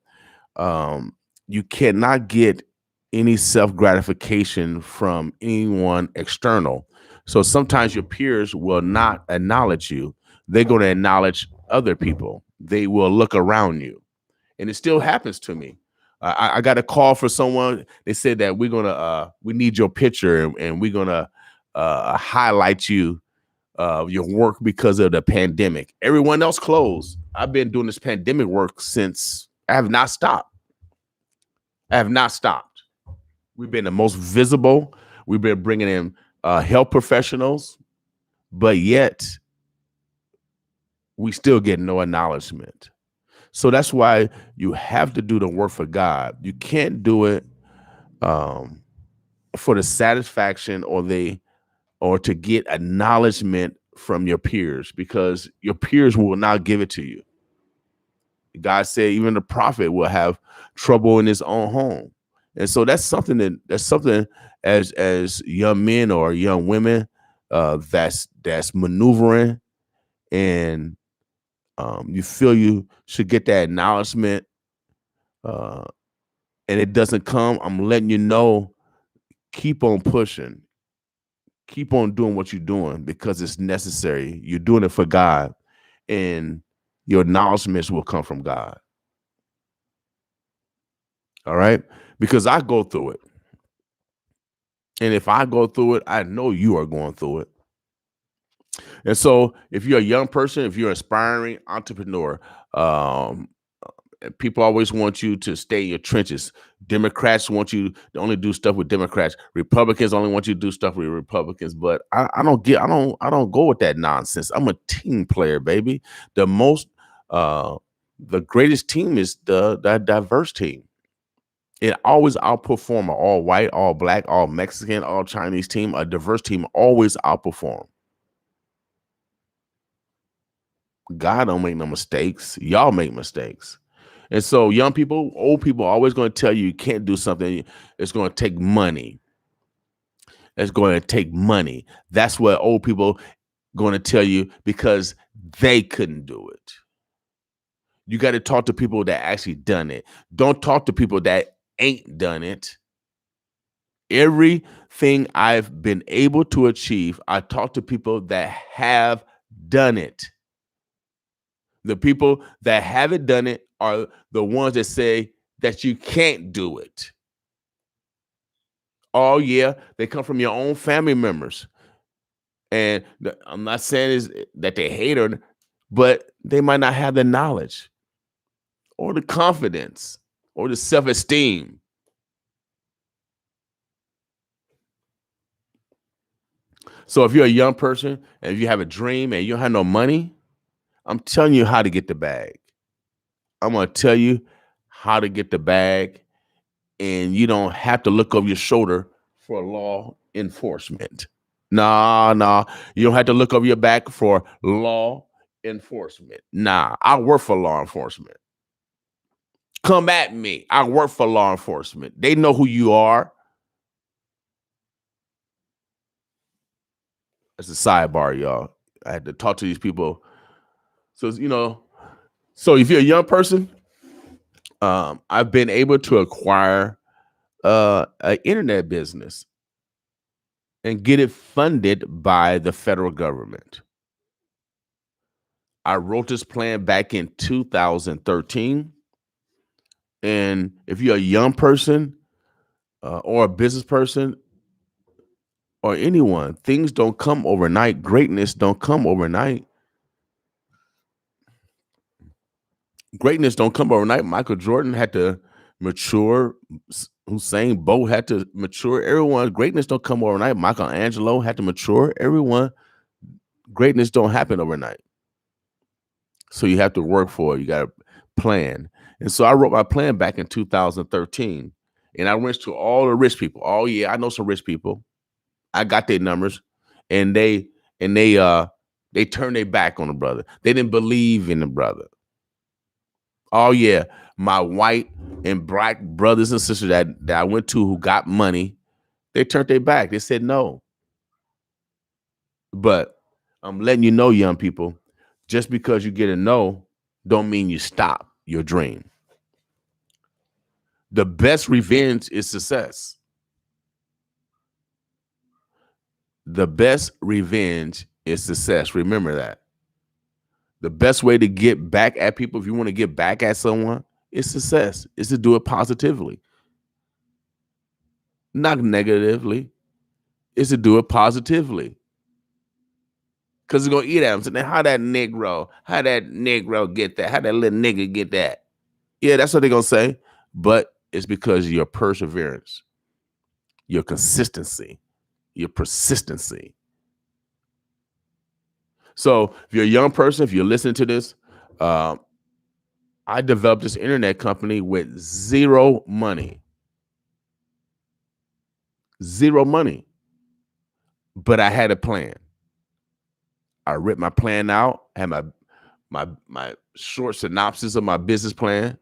Speaker 1: you cannot get any self-gratification from anyone external. So sometimes your peers will not acknowledge you. They're going to acknowledge other people. They will look around you. And it still happens to me. I got a call for someone. They said that we need your picture and we're going to highlight you, your work because of the pandemic. Everyone else closed. I've been doing this pandemic work since. I have not stopped. We've been the most visible. We've been bringing in health professionals, but yet we still get no acknowledgement. So that's why you have to do the work for God. You can't do it for the satisfaction or to get acknowledgement from your peers, because your peers will not give it to you. God said even the prophet will have trouble in his own home. And so that's something as young men or young women that's maneuvering, and you feel you should get that acknowledgement, and it doesn't come. I'm letting you know, keep on pushing, keep on doing what you're doing because it's necessary. You're doing it for God, and your acknowledgments will come from God. All right? Because I go through it. And if I go through it, I know you are going through it. And so if you're a young person, if you're an aspiring entrepreneur, people always want you to stay in your trenches. Democrats want you to only do stuff with Democrats. Republicans only want you to do stuff with Republicans. But I don't go with that nonsense. I'm a team player, baby. The greatest team is the diverse team. It always outperform an all white, all black, all Mexican, all Chinese team. A diverse team always outperform. God don't make no mistakes. Y'all make mistakes. And so young people, old people are always going to tell you can't do something. It's going to take money. It's going to take money. That's what old people going to tell you because they couldn't do it. You got to talk to people that actually done it. Don't talk to people that ain't done it. Everything I've been able to achieve, I talk to people that have done it. The people that haven't done it are the ones that say that you can't do it. Oh, yeah, they come from your own family members. And I'm not saying is that they hate her, but they might not have the knowledge or the confidence or the self-esteem. So if you're a young person and if you have a dream and you don't have no money, I'm telling you how to get the bag. I'm going to tell you how to get the bag, and you don't have to look over your shoulder for law enforcement. Nah. You don't have to look over your back for law enforcement. Nah, I work for law enforcement. Come at me. I work for law enforcement. They know who you are. That's a sidebar, y'all. I had to talk to these people. So, so if you're a young person, I've been able to acquire an internet business and get it funded by the federal government. I wrote this plan back in 2013. And if you're a young person or a business person, or anyone. Things don't come overnight. Greatness don't come overnight. Greatness don't come overnight. Michael Jordan had to mature. Usain Bolt had to mature. Everyone, greatness don't come overnight. Michelangelo had to mature. Everyone, greatness don't happen overnight. So you have to work for it. You got to plan. And so I wrote my plan back in 2013. And I went to all the rich people. Oh yeah, I know some rich people. I got their numbers, and they turned their back on the brother. They didn't believe in the brother. Oh yeah, my white and black brothers and sisters that I went to who got money, they turned their back. They said no. But I'm letting you know, young people, just because you get a no, don't mean you stop your dream. The best revenge is success. The best revenge is success. Remember that. The best way to get back at people, if you want to get back at someone, is success. Is to do it positively, not negatively. Is to do it positively. Because it's going to eat at them. So then how that Negro get that? How that little nigga get that? Yeah, that's what they're going to say. But it's because of your perseverance, your consistency, your persistency. So if you're a young person, if you're listening to this, I developed this internet company with zero money. Zero money. But I had a plan. I ripped my plan out, had my short synopsis of my business plan.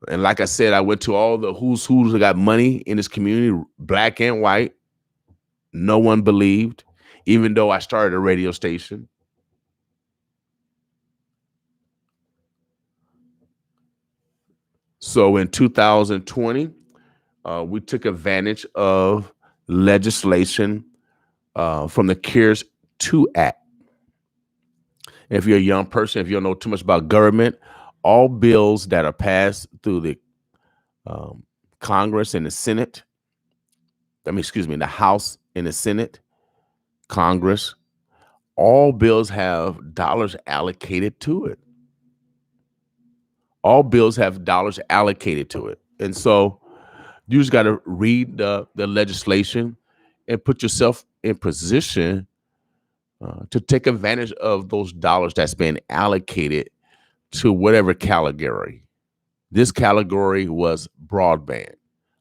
Speaker 1: And like I said, I went to all the who's that got money in this community, black and white. No one believed, even though I started a radio station. So in 2020, we took advantage of legislation from the CARES 2 Act. And if you're a young person, if you don't know too much about government, all bills that are passed through the Congress and the Senate, the House and the Senate, Congress, all bills have dollars allocated to it. All bills have dollars allocated to it. And so you just got to read the legislation and put yourself in position to take advantage of those dollars that's been allocated to whatever category. This category was broadband.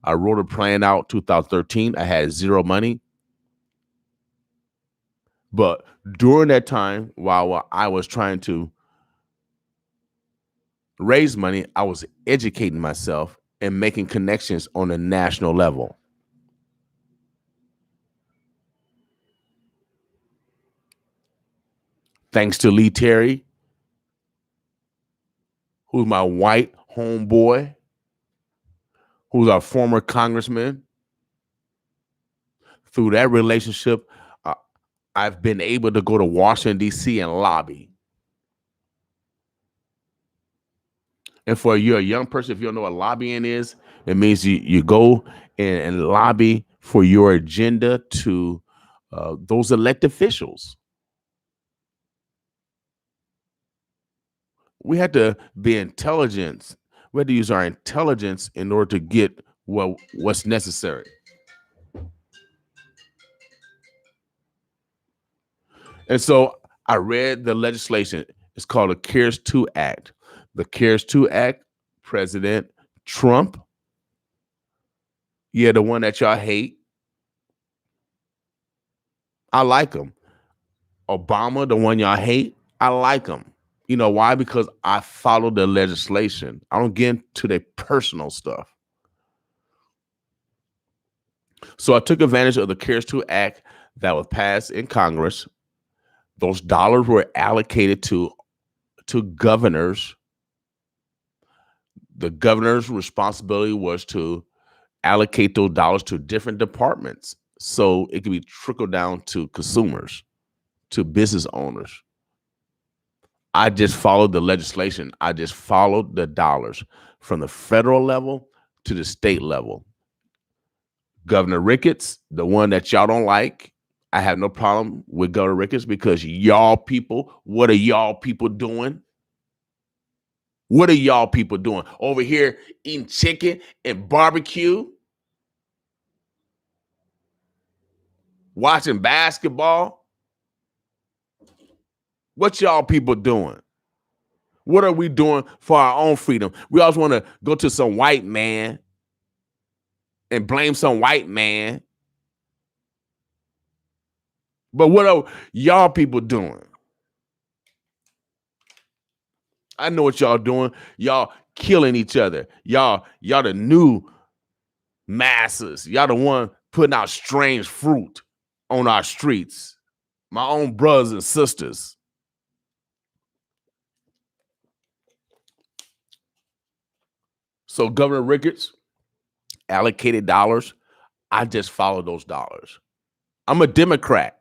Speaker 1: I wrote a plan out 2013. I had zero money. But during that time, while I was trying to raise money, I was educating myself and making connections on a national level. Thanks to Lee Terry, who's my white homeboy, who's our former congressman. Through that relationship, I've been able to go to Washington, D.C. and lobby. And for you, a young person, if you don't know what lobbying is, it means you go and lobby for your agenda to those elected officials. We had to be intelligent. We had to use our intelligence in order to get what's necessary. And so I read the legislation. It's called the CARES 2 Act. The CARES 2 Act, President Trump, yeah, the one that y'all hate. I like him. Obama, the one y'all hate, I like him. You know why? Because I follow the legislation. I don't get into their personal stuff. So I took advantage of the CARES 2 Act that was passed in Congress. Those dollars were allocated to governors. The governor's responsibility was to allocate those dollars to different departments so it could be trickled down to consumers, to business owners. I just followed the legislation. I just followed the dollars from the federal level to the state level. Governor Ricketts, the one that y'all don't like. I have no problem with Governor Ricketts because y'all people, what are y'all people doing? What are y'all people doing? Over here eating chicken and barbecue? Watching basketball? What y'all people doing? What are we doing for our own freedom? We always want to go to some white man and blame some white man. But what are y'all people doing? I know what y'all doing. Y'all killing each other. Y'all the new masses. Y'all the one putting out strange fruit on our streets. My own brothers and sisters. So Governor Ricketts allocated dollars. I just follow those dollars. I'm a Democrat.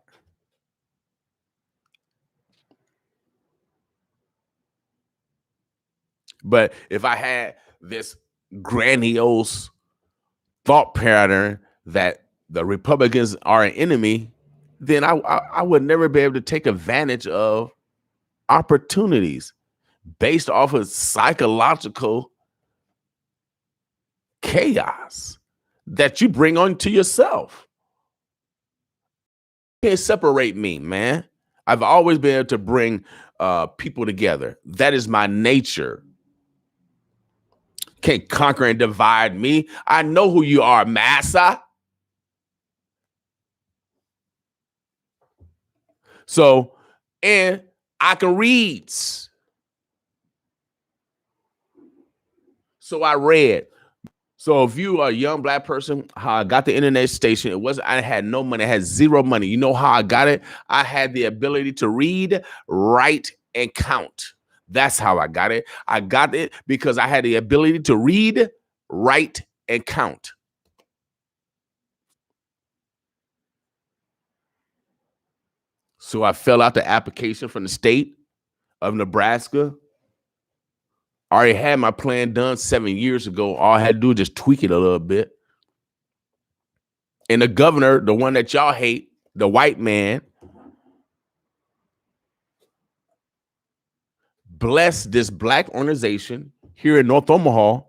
Speaker 1: But if I had this grandiose thought pattern that the Republicans are an enemy, then I would never be able to take advantage of opportunities based off of psychological chaos that you bring on to yourself. You can't separate me, man. I've always been able to bring people together. That is my nature. Can't conquer and divide me. I know who you are, massa. So, and I can read. So I read. So if you are a young black person, how I got the internet station, I had no money, I had zero money. You know how I got it? I had the ability to read, write, and count. That's how I got it. I got it because I had the ability to read, write, and count. So I filled out the application from the state of Nebraska. I already had my plan done 7 years ago. All I had to do was just tweak it a little bit. And the governor, the one that y'all hate, the white man, blessed this black organization here in North Omaha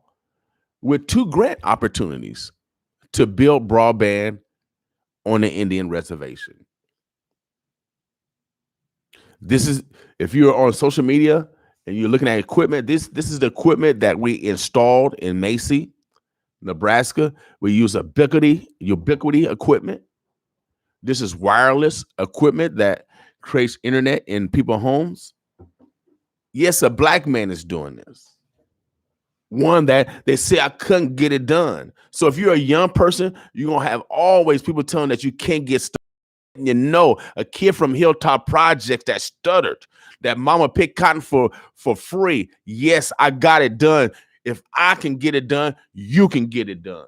Speaker 1: with 2 grant opportunities to build broadband on the Indian reservation. This is, if you're on social media and you're looking at equipment, this is the equipment that we installed in Macy, Nebraska. We use ubiquity equipment. This is wireless equipment that creates internet in people's homes. Yes, a black man is doing this. One that they say I couldn't get it done. So if you're a young person, you're going to have always people telling that you can't get started. You know, a kid from Hilltop Projects that stuttered, that mama picked cotton for free. Yes, I got it done. If I can get it done, you can get it done.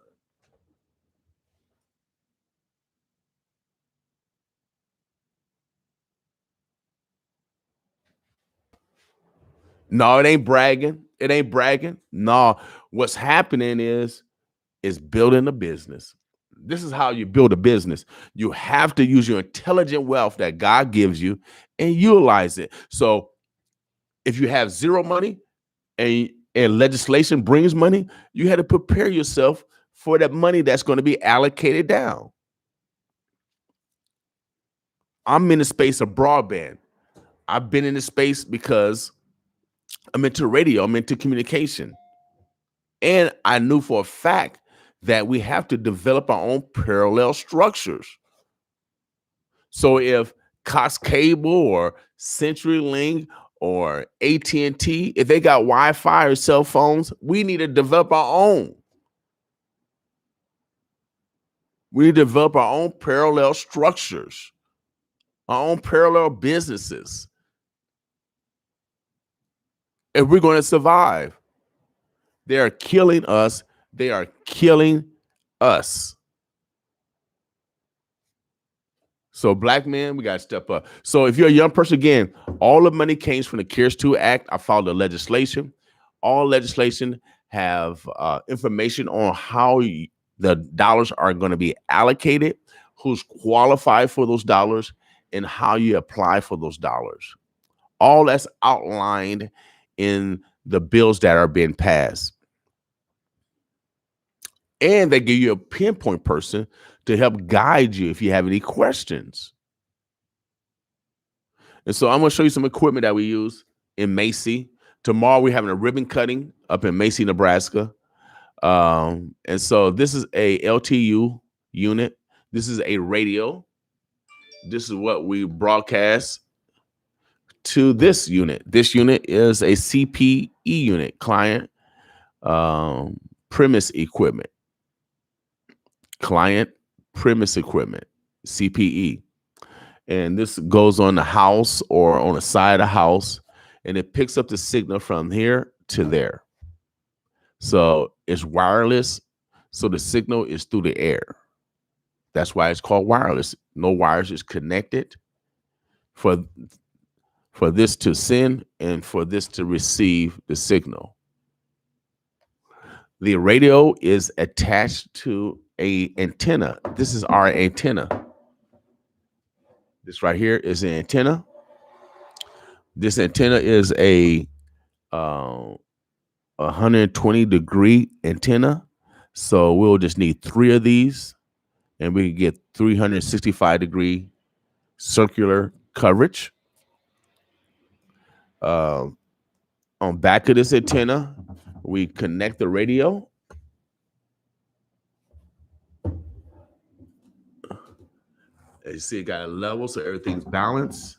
Speaker 1: No, it ain't bragging. It ain't bragging. No, what's happening is building a business. This is how you build a business. You have to use your intelligent wealth that God gives you and utilize it. So if you have zero money and legislation brings money, you had to prepare yourself for that money that's going to be allocated down. I'm in the space of broadband. I've been in the space because I'm into radio, I'm into communication. And I knew for a fact that we have to develop our own parallel structures. So if Cox Cable or CenturyLink or AT&T, if they got Wi-Fi or cell phones, we need to develop our own. We need to develop our own parallel structures, our own parallel businesses, if we're going to survive. They are killing us. They are killing us. So black men, we got to step up. So if you're a young person, again, all the money came from the CARES 2 Act. I followed the legislation. All legislation have information on how the dollars are going to be allocated, who's qualified for those dollars, and how you apply for those dollars. All that's outlined in the bills that are being passed. And they give you a pinpoint person to help guide you if you have any questions. And so I'm going to show you some equipment that we use in Macy. Tomorrow we're having a ribbon cutting up in Macy, Nebraska. And so this is a LTU unit. This is a radio. This is what we broadcast to this unit. This unit is a CPE unit, client premise equipment. Client premise equipment, CPE. And this goes on the house or on the side of the house, and it picks up the signal from here to there. So it's wireless, so the signal is through the air. That's why it's called wireless. No wires is connected for this to send and for this to receive the signal. The radio is attached to an antenna. This is our antenna. This right here is an antenna. This antenna is a 120-degree antenna. So we'll just need 3 of these, and we can get 365-degree circular coverage. On back of this antenna, we connect the radio. As you see, it got a level, so everything's balanced.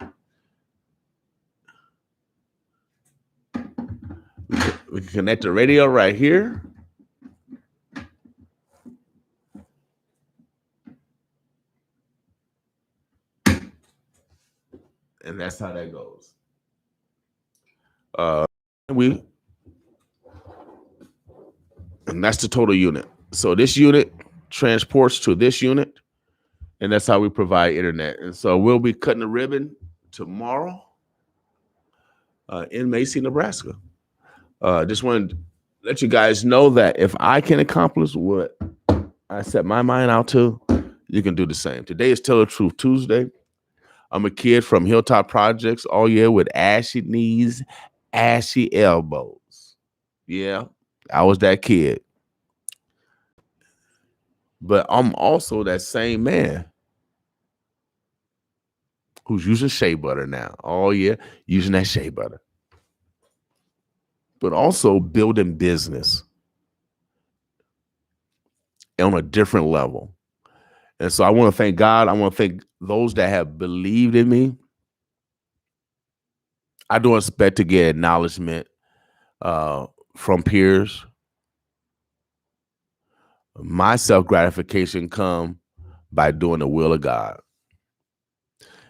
Speaker 1: We can connect the radio right here. And that's how that goes. And that's the total unit. So this unit transports to this unit, and that's how we provide internet. And so we'll be cutting the ribbon tomorrow in Macy, Nebraska. Just wanted to let you guys know that if I can accomplish what I set my mind out to, you can do the same. Today is Tell the Truth Tuesday. I'm a kid from Hilltop Projects all year with ashy knees, ashy elbows. Yeah, I was that kid. But I'm also that same man who's using shea butter now. All year, using that shea butter. But also building business on a different level. And so I want to thank God. I want to thank those that have believed in me. I don't expect to get acknowledgement from peers. My self-gratification comes by doing the will of God.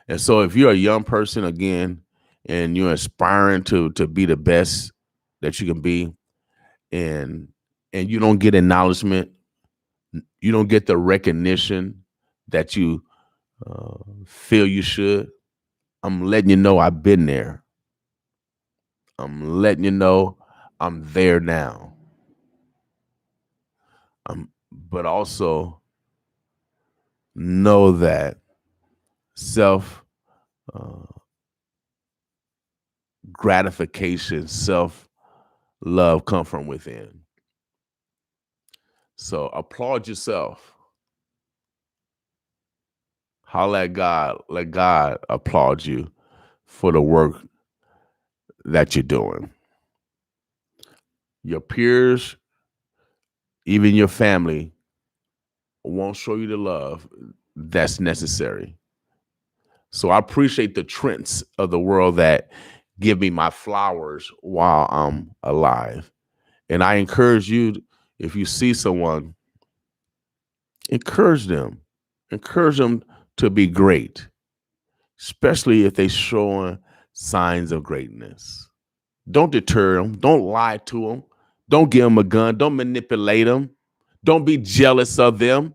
Speaker 1: And so if you're a young person, again, and you're aspiring to be the best that you can be, and you don't get acknowledgement, you don't get the recognition that you feel you should, I'm letting you know I've been there. I'm letting you know I'm there now. But also know that self gratification, self-love come from within. So applaud yourself. Holler at God. Let God applaud you for the work that you're doing. Your peers, even your family, won't show you the love that's necessary. So I appreciate the Trents of the world that give me my flowers while I'm alive. And I encourage you, if you see someone, encourage them. Encourage them to be great, especially if they're showing signs of greatness. Don't deter them. Don't lie to them. Don't give them a gun. Don't manipulate them. Don't be jealous of them.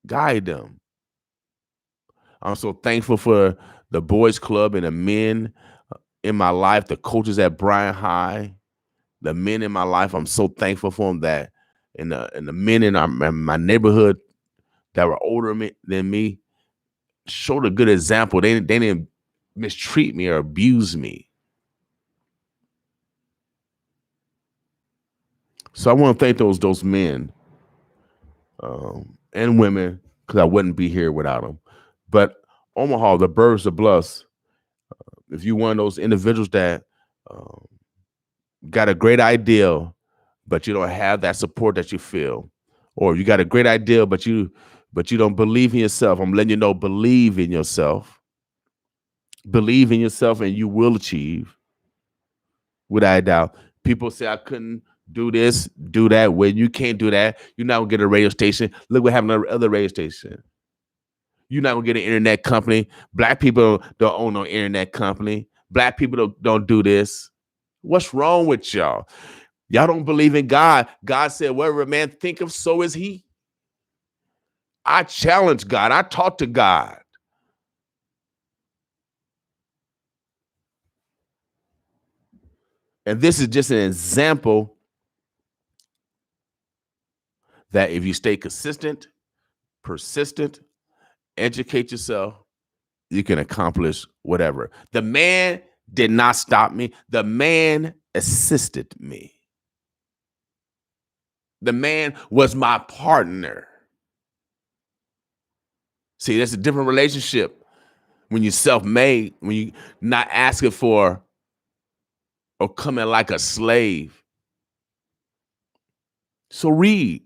Speaker 1: Guide them. I'm so thankful for the boys club and the men in my life, the coaches at Bryan High, the men in my life. I'm so thankful for them that and the men in my neighborhood that were older than me showed a good example. They didn't mistreat me or abuse me. So I want to thank those men and women, because I wouldn't be here without them. But Omaha, the Birds of Bluffs, if you're one of those individuals that got a great idea, but you don't have that support that you feel, or you got a great idea, but you don't believe in yourself, I'm letting you know, believe in yourself. Believe in yourself and you will achieve, without a doubt. People say I couldn't do this, do that. When you can't do that, you're not gonna get a radio station. Look what happened to other radio station. You're not gonna get an internet company. Black people don't own no internet company. Black people don't do this. What's wrong with y'all? Y'all don't believe in God. God said, whatever a man think of, so is he. I challenge God. I talk to God. And this is just an example that if you stay consistent, persistent, educate yourself, you can accomplish whatever. The man did not stop me. The man assisted me. The man was my partner. See, that's a different relationship when you're self-made, when you're not asking for or coming like a slave. So read,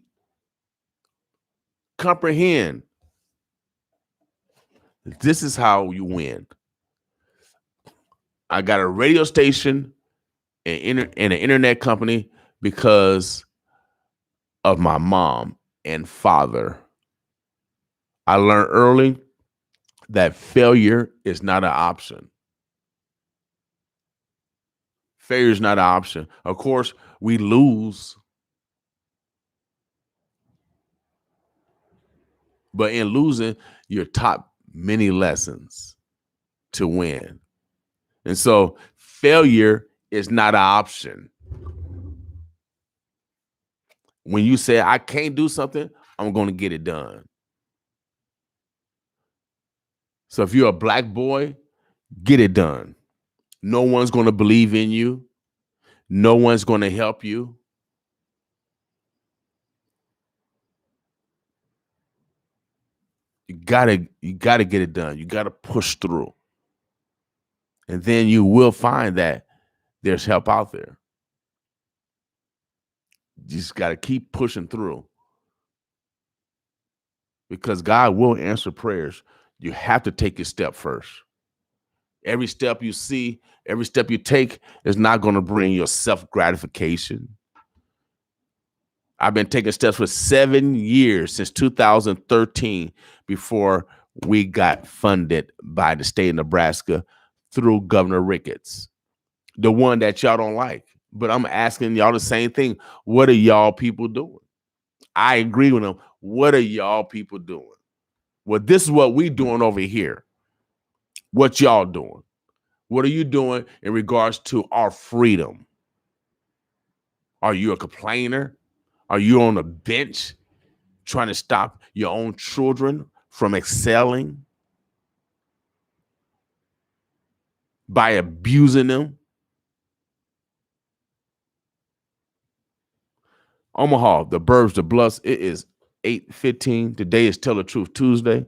Speaker 1: comprehend. This is how you win. I got a radio station and an internet company because of my mom and father. I learned early that failure is not an option. Failure is not an option. Of course, we lose. But in losing, you're taught many lessons to win. And so failure is not an option. When you say, I can't do something, I'm going to get it done. So if you're a black boy, get it done. No one's going to believe in you. No one's going to help you. You gotta get it done. You gotta push through. And then you will find that there's help out there. You just gotta keep pushing through. Because God will answer prayers. You have to take your step first. Every step you see, every step you take is not going to bring you self-gratification. I've been taking steps for 7 years, since 2013, before we got funded by the state of Nebraska through Governor Ricketts, the one that y'all don't like. But I'm asking y'all the same thing. What are y'all people doing? I agree with them. What are y'all people doing? Well, this is what we doing over here. What y'all doing? What are you doing in regards to our freedom? Are you a complainer? Are you on a bench trying to stop your own children from excelling by abusing them? Omaha, the Burbs, the Bluffs, it is 8:15. Today is Tell the Truth Tuesday.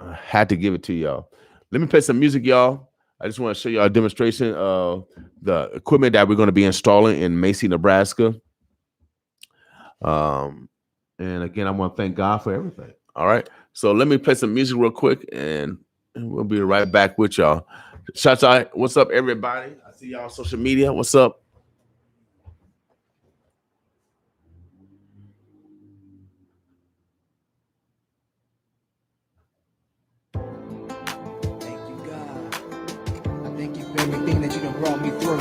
Speaker 1: I had to give it to y'all. Let me play some music, y'all. I just want to show y'all a demonstration of the equipment that we're going to be installing in Macy, Nebraska. And again, I want to thank God for everything. All right. So let me play some music real quick and we'll be right back with y'all. Shout out, what's up, everybody? I see y'all on social media. What's up?
Speaker 7: Everything that you done brought me through,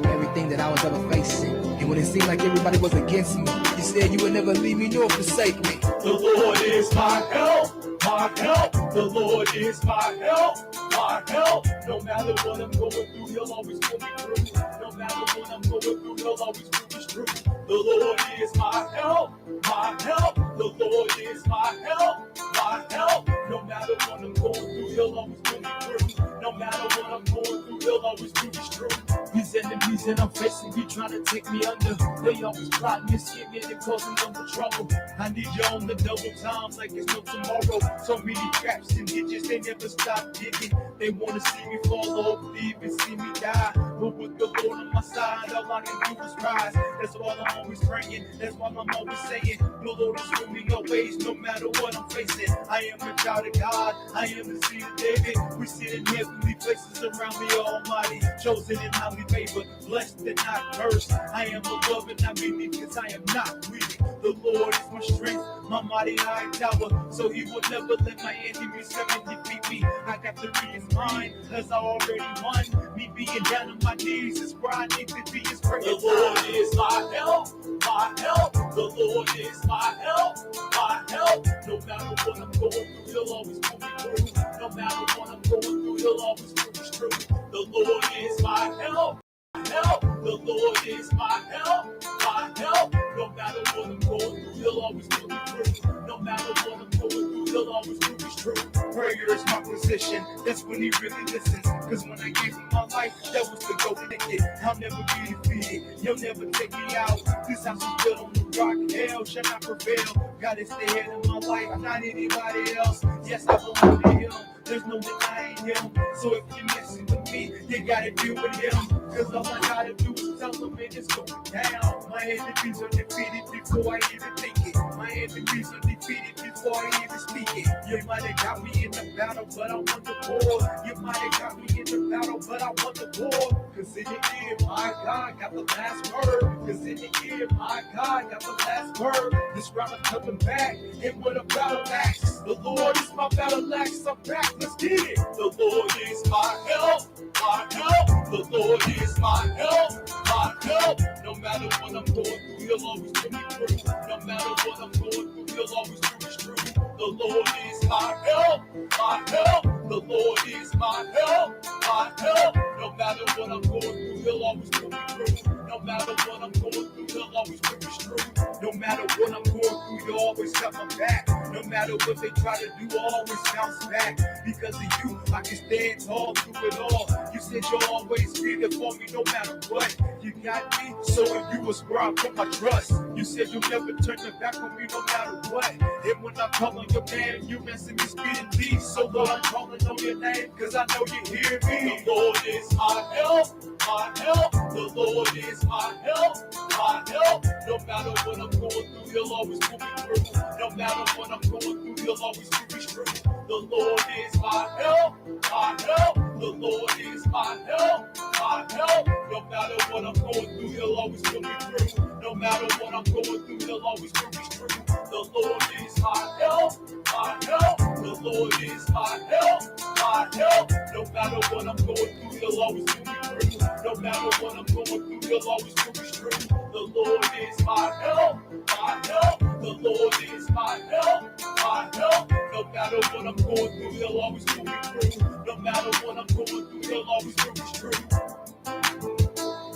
Speaker 7: everything that I was ever facing. And when it seemed like everybody was against me, you said you would never leave me nor forsake me.
Speaker 8: The Lord is my help, my help. The Lord is my help, my my help. No matter what I'm going through, he'll always pull me through. No matter what I'm going through, he'll always pull me through. The Lord is my help, my help. The Lord is my help, my help. No matter what I'm going through, he'll always pull me through. No matter what I'm going through, he'll always pull me through. These enemies that I'm facing be trying to take me under. They always plotting and scheming and causing double trouble. I need you on the double times like it's no tomorrow. So many traps and ditches, they never stop digging. They want to see me fall off, leave and see me die. But with the Lord on my side, all I can do is rise. That's why I'm always praying. That's why I'm always saying, the Lord is with me always, no matter what I'm facing. I am a child of God. I am the seed of David. We sit in heavenly places around the Almighty, chosen and highly favored, blessed and not cursed. I am above and not beneath, because I am not weak. The Lord is my strength, my mighty high tower, so he will never let my enemies come and defeat me. I got the reason mine, cause I already won. Me being down on my knees is where I need to be. Is praying. The Lord is my help, my help. The Lord is my help, my help. No matter what I'm going through, he'll always pull me through. No matter what I'm going through, he'll always pull me through. The Lord is my help, help. The Lord is my help, my help. No matter what I'm going through, he'll always pull me through. No matter what I'm going through, he'll always pull me through. Prayer is my position, that's when he really listens. Cause when I gave him my life, that was the golden ticket. I'll never be defeated, he'll never take me out. This house is built on the rock, hell shall not prevail. God is the head of my life, not anybody else. Yes, I belong to him, there's no denying him. So if you're messing with me, you gotta deal with him. Cause all I gotta do is tell them it is going down. My enemies are defeated before I even think it. My enemies are defeated before I even speak it. You might have got me in the battle, but I won the war. You might have got me in the battle, but I won the war. Cause in the end, my God got the last word. Cause in the end, my God got the last word. This round I'm coming back, and what a battle axe. The Lord is my battle axe, I'm back, let's get it. The Lord is my help, my help. The Lord is my help, my help. No matter what I'm going through, he'll always pull me through. No matter what I'm going through, he'll always pull me through. The Lord is my help, my help. The Lord is my help, my help. No matter what I'm going through, he'll always pull me through. No matter what I'm going through, he'll always pull me through. No matter what I'm going through, you always got my back. No matter what they try to do, I always bounce back. Because of you, I can stand tall through it all. You said you'll always be there for me no matter what. You got me, so if you was where I put my trust. You said you'll never turn your back on me no matter what. And when I call on your name, you messing me speeding peace. So Lord, I'm calling on your name, cause I know you hear me. The Lord is my help, my help. The Lord is my help, my help. No matter what I'm going through, he'll always pull me through. No matter what I'm going through, he'll always pull me through. The Lord is my help, my help. The Lord is my help, my help. No matter what I'm going through, he'll always pull me through. No matter what I'm going through, he'll always pull me through. The Lord is my help, my help. The Lord is my help, my help. No matter what I'm going through, he'll always pull me through. No matter what I'm going through, he'll always pull me through. The Lord is my help, my help. The Lord is my help, my help. No matter what I'm going through, he'll always pull me through. No matter what I'm going through, he'll always pull me through.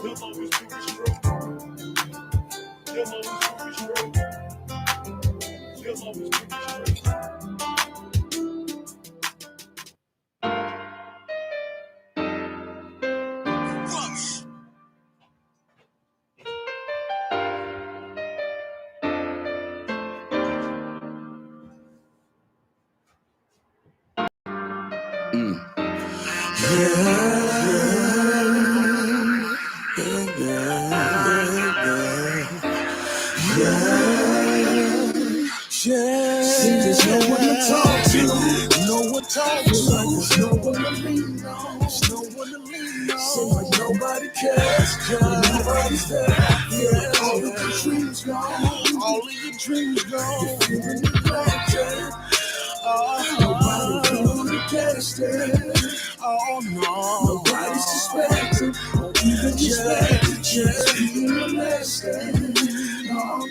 Speaker 8: He'll always pull me through. He'll always pull me through. He'll always pull me through.
Speaker 9: See, there's no one to talk to, no one talk to, there's no one to lean on, there's no one to lean on. Seems like nobody cares, nobody's there. Yeah, all of your dreams gone, all of your dreams gone. You're feeling neglected, nobody really gets it. Oh no, nobody's suspecting, or even respected. Just being molested. No.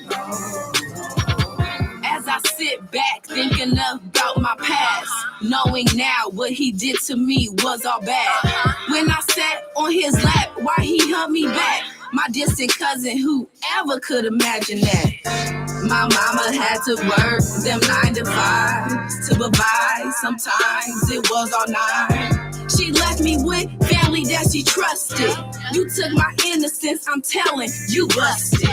Speaker 10: As I sit back thinking about my past, knowing now what he did to me was all bad. When I sat on his lap, why he held me back? My distant cousin, whoever could imagine that? My mama had to work them 9 to 5 to provide. Sometimes it was all night. She left me with family that she trusted. You took my innocence, I'm telling you busted.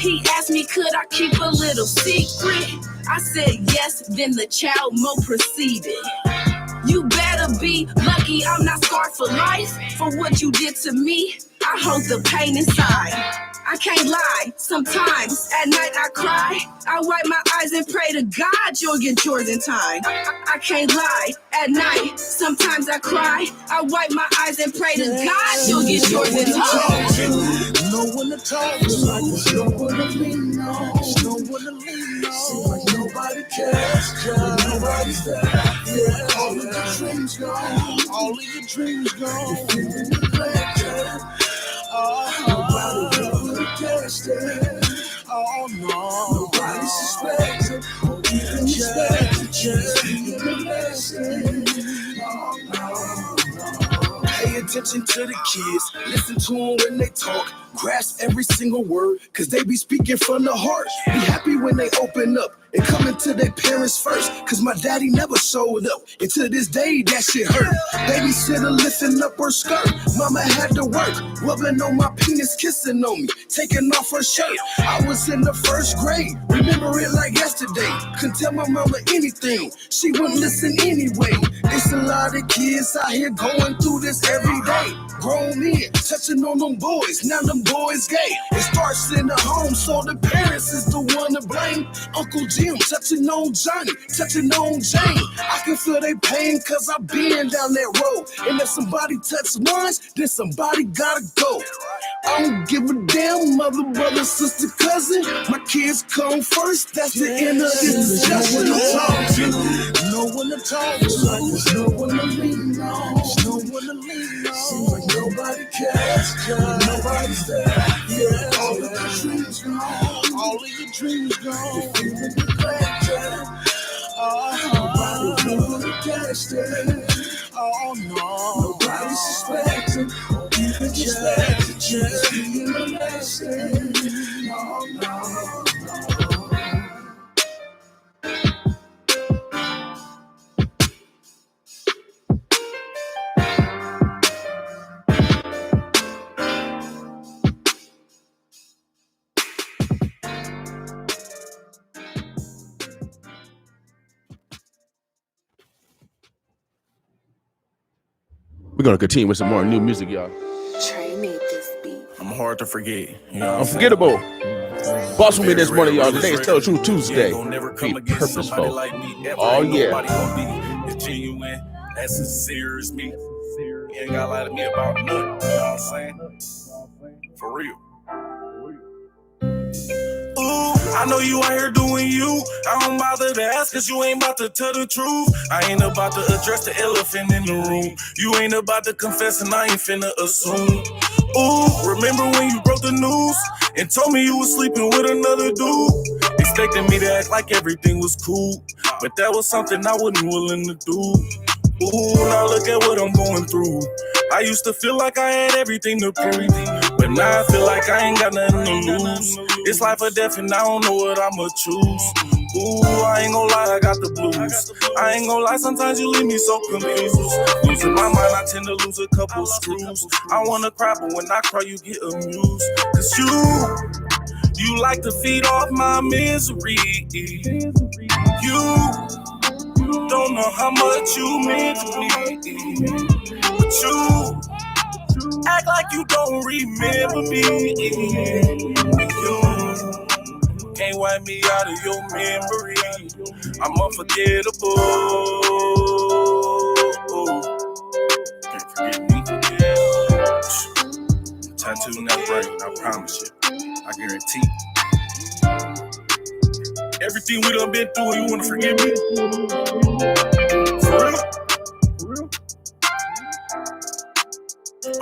Speaker 10: He asked me, could I keep a little secret? I said yes, then the child mode proceeded. You better be lucky I'm not scarred for life. For what you did to me, I hold the pain inside. I can't lie, sometimes at night I cry. I wipe my eyes and pray to God you'll get yours in time. I can't lie, at night sometimes I cry. I wipe my eyes and pray to God you'll get yours in time.
Speaker 9: No one to talk to, no one to lean on, no one to lean on. Seems like nobody cares, nobody's there. Yeah, all of your dreams gone, all of your dreams gone. You're feeling neglected. Nobody ever guessed it. Oh no, nobody suspected or even expected. Just being molested. Oh no. Pay attention to the kids, listen to them when they talk. Grasp every single word, cause they be speaking from the heart. Be happy when they open up and come into their parents first. Cause my daddy never showed up, and to this day that shit hurt. Babysitter lifting up her skirt, mama had to work, rubbing on my penis, kissing on me, taking off her shirt. I was in the 1st grade, remember it like yesterday. Couldn't tell my mama anything, she wouldn't listen anyway. It's a lot of kids out here going through this every day. Grown men touching on them boys, now them boys gay. It starts in the home, so the parents is the one to blame. Uncle Jim touching on Johnny, touching on Jane. I can feel their pain cause I've been down that road. And if somebody touch once, then somebody gotta go. I don't give a damn, mother, brother, sister, cousin. My kids come first, that's the end of this discussion. No one to talk to, no one to lean on, no one to lean on. Seems like nobody cares, nobody's there. Yeah, all of your dreams gone, all of your dreams gone. You're feeling neglected. Nobody really guessed it. Oh no, nobody suspected or even expected. Just being molested. Oh no.
Speaker 1: We're gonna continue with some more new music, y'all.
Speaker 11: Trey made this beat.
Speaker 12: I'm hard to forget. You know
Speaker 1: Unforgettable. Boss with me this morning, y'all. Today is Tell the Truth Tuesday.
Speaker 12: Be
Speaker 1: purposeful.
Speaker 12: like me,
Speaker 1: Oh yeah.
Speaker 12: It's genuine. That's sincere as me. You ain't gotta lie to me about nothing. You know what I'm saying? For real. Ooh, I know you out here doing you. I don't bother to ask cause you ain't about to tell the truth. I ain't about to address the elephant in the room. You ain't about to confess and I ain't finna assume. Ooh, remember when you broke the news and told me you was sleeping with another dude? Expecting me to act like everything was cool, but that was something I wasn't willing to do. Ooh, now look at what I'm going through. I used to feel like I had everything to prove, but now I feel like I ain't got nothing to lose. It's life or death and I don't know what I'ma choose. Ooh, I ain't gonna lie, I got the blues. I ain't gonna lie, sometimes you leave me so confused. Losing my mind, I tend to lose a couple screws. I wanna cry, but when I cry, you get amused. Cause you like to feed off my misery. You don't know how much you mean to me. But you act like you don't remember me. You can't wipe me out of your memory. I'm unforgettable. Can't forget me. Tattoo in that brain, I promise you. I guarantee. Everything we done been through, you wanna forgive me? For real?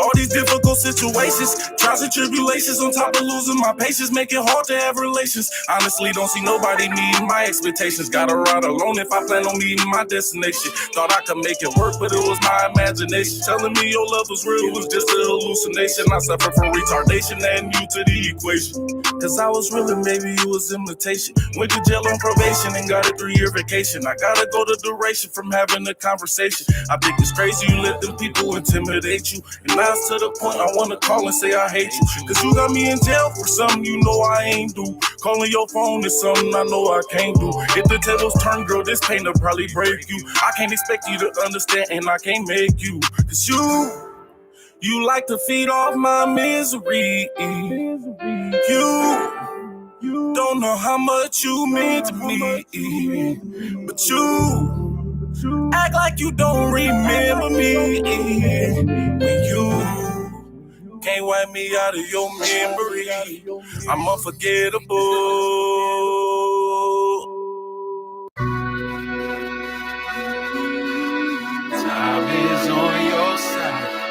Speaker 12: All these difficult situations, Trials and tribulations on top of losing my patience, make it hard to have relations. Honestly, don't see nobody meeting my expectations. Gotta ride alone if I plan on meeting my destination. Thought I could make it work, but it was my imagination telling me your love was real. It was just a hallucination. I suffer from retardation, adding you to the equation. Cause I was real and maybe you was imitation. Went to jail on probation and got a 3-year vacation. I gotta go to duration from having a conversation. I think it's crazy you let them people intimidate you. And now it's to the point I wanna call and say I hate you. Cause you got me in jail for something you know I ain't do. Calling your phone is something I know I can't do. If the tables turn, girl, this pain will probably break you. I can't expect you to understand and I can't make you. Cause you like to feed off my misery. You don't know how much you mean to me. But you act like you don't remember me. When you can't wipe me out of your memory, I'm unforgettable.
Speaker 8: Time is on your side.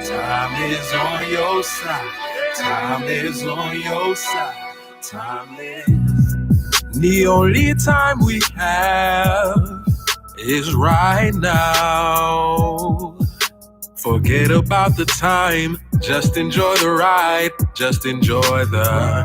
Speaker 8: Time is on your side. Time is on your side. Time is. The only time we have is right now. Forget about the time. Just enjoy the ride. Just enjoy the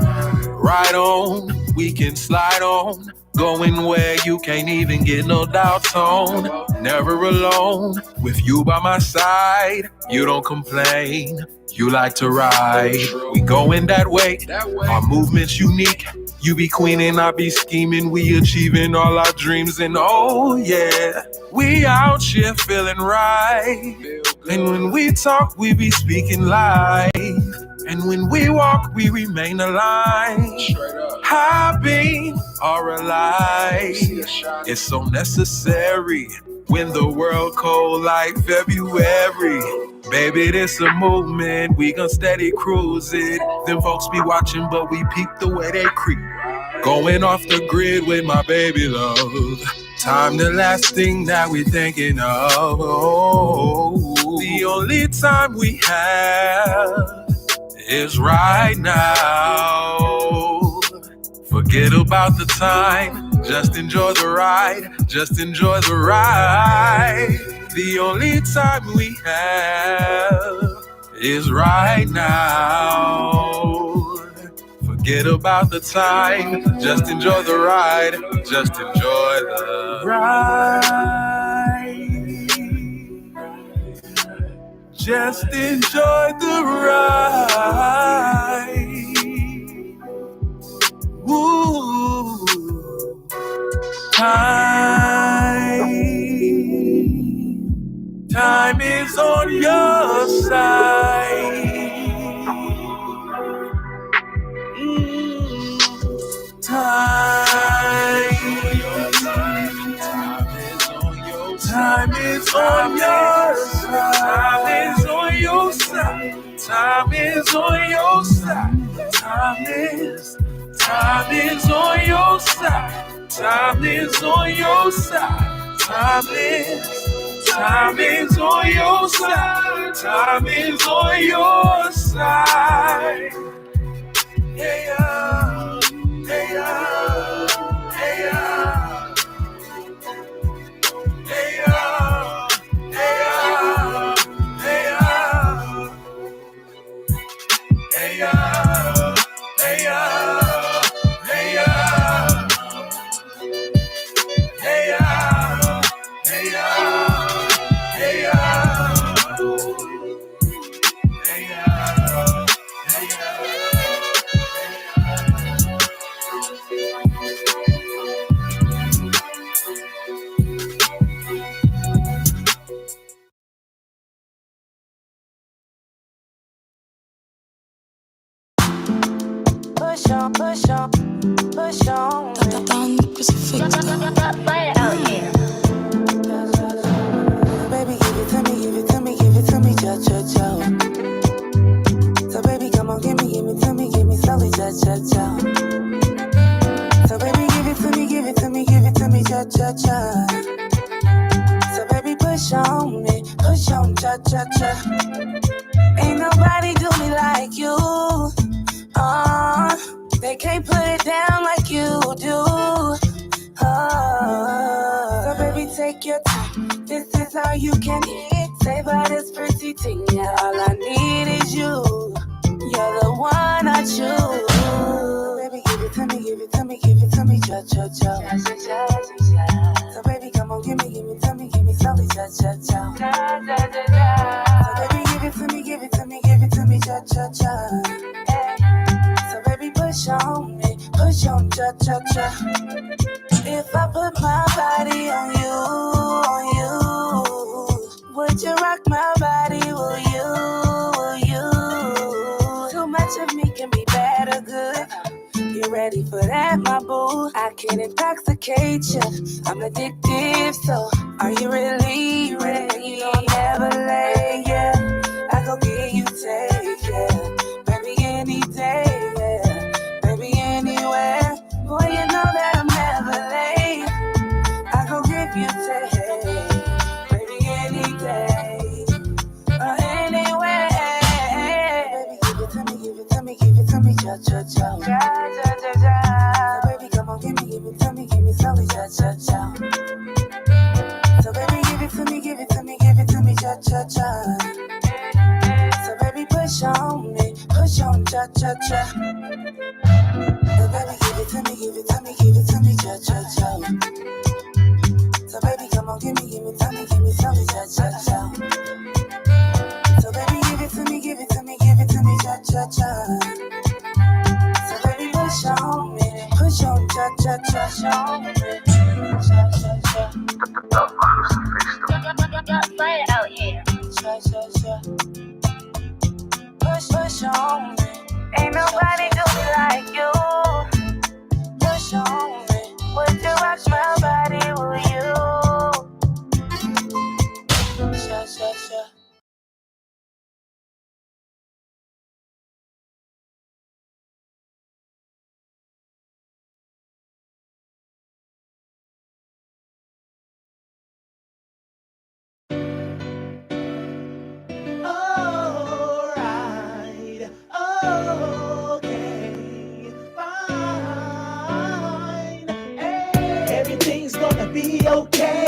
Speaker 8: ride on. We can slide on. Going where you can't even get no doubts on. Never alone, with you by my side. You don't complain, you like to ride. We going that way, our movement's unique. You be queening, I be scheming. We achieving all our dreams and oh yeah. We out here feeling right. And when we talk, we be speaking life. And when we walk, we remain aligned. Happy or alive. It's so necessary when the world cold like February. Baby, this a movement, we gon' steady cruise it. Them folks be watching, but we peep the way they creep. Going off the grid with my baby love. Time the last thing that we thinking of. Oh, the only time we have is right now. Forget about the time, just enjoy the ride, just enjoy the ride. The only time we have is right now. Forget about the time, just enjoy the ride, just enjoy the ride. Just enjoy the ride. Ooh, time is on your side. Time is on your side. Time is on your side. Time is on your side. Time is on your side. Time is on your side. Time is on your side. Time is on your side. Hey, hey, hey,
Speaker 9: Push on. Baby, give it to me, give it to me, give it to me, cha cha cha. So baby, come on, give me slowly, cha cha cha. So baby, give it to me, give it to me, give it to me, cha cha cha. So baby, push on me, cha cha cha. Ain't nobody
Speaker 10: They can't put it down like you do. So baby, take your time. This is how you can savor this pretty thing. Yeah, all I need is you. You're the one I choose. Baby, give it to me, give it to me, give it to me, cha cha cha. So baby, come on, give me slowly, cha cha cha. So baby, give it to me, give it to me, give it to me, cha cha cha. So baby, push on, cha cha cha. If I put my body on you, would you rock my body? Will you? Too much of me can be bad or good. You ready for that, my boo? I can intoxicate you. I'm addictive, so are you really ready? You know I'm never late, yeah. I go get you, take, yeah. Baby, any day, yeah. Baby, anywhere. Boy, you know that I'm never late. I go give you, take, baby, any day. Anywhere. Baby, give it to me, give it to me, give it to me, cha cha cha. So baby, come on, give me slowly, cha cha cha. So baby, give it to me, give it to me, give it to me, cha cha cha. So baby, push on, cha cha cha. So baby, give it to me, give it to me, give it to me, cha cha cha. So baby, come on, give me slowly, cha cha cha. So baby, give it to me, give it to me, give it to me, cha cha cha. So baby, push on, cha cha cha.
Speaker 13: Fire out here.
Speaker 10: Cha cha cha. Push on me. Ain't nobody do me like you. Push on me. Would you watch my body? Will you? Cha cha cha.
Speaker 9: Alright, okay, fine. Everything's gonna be okay.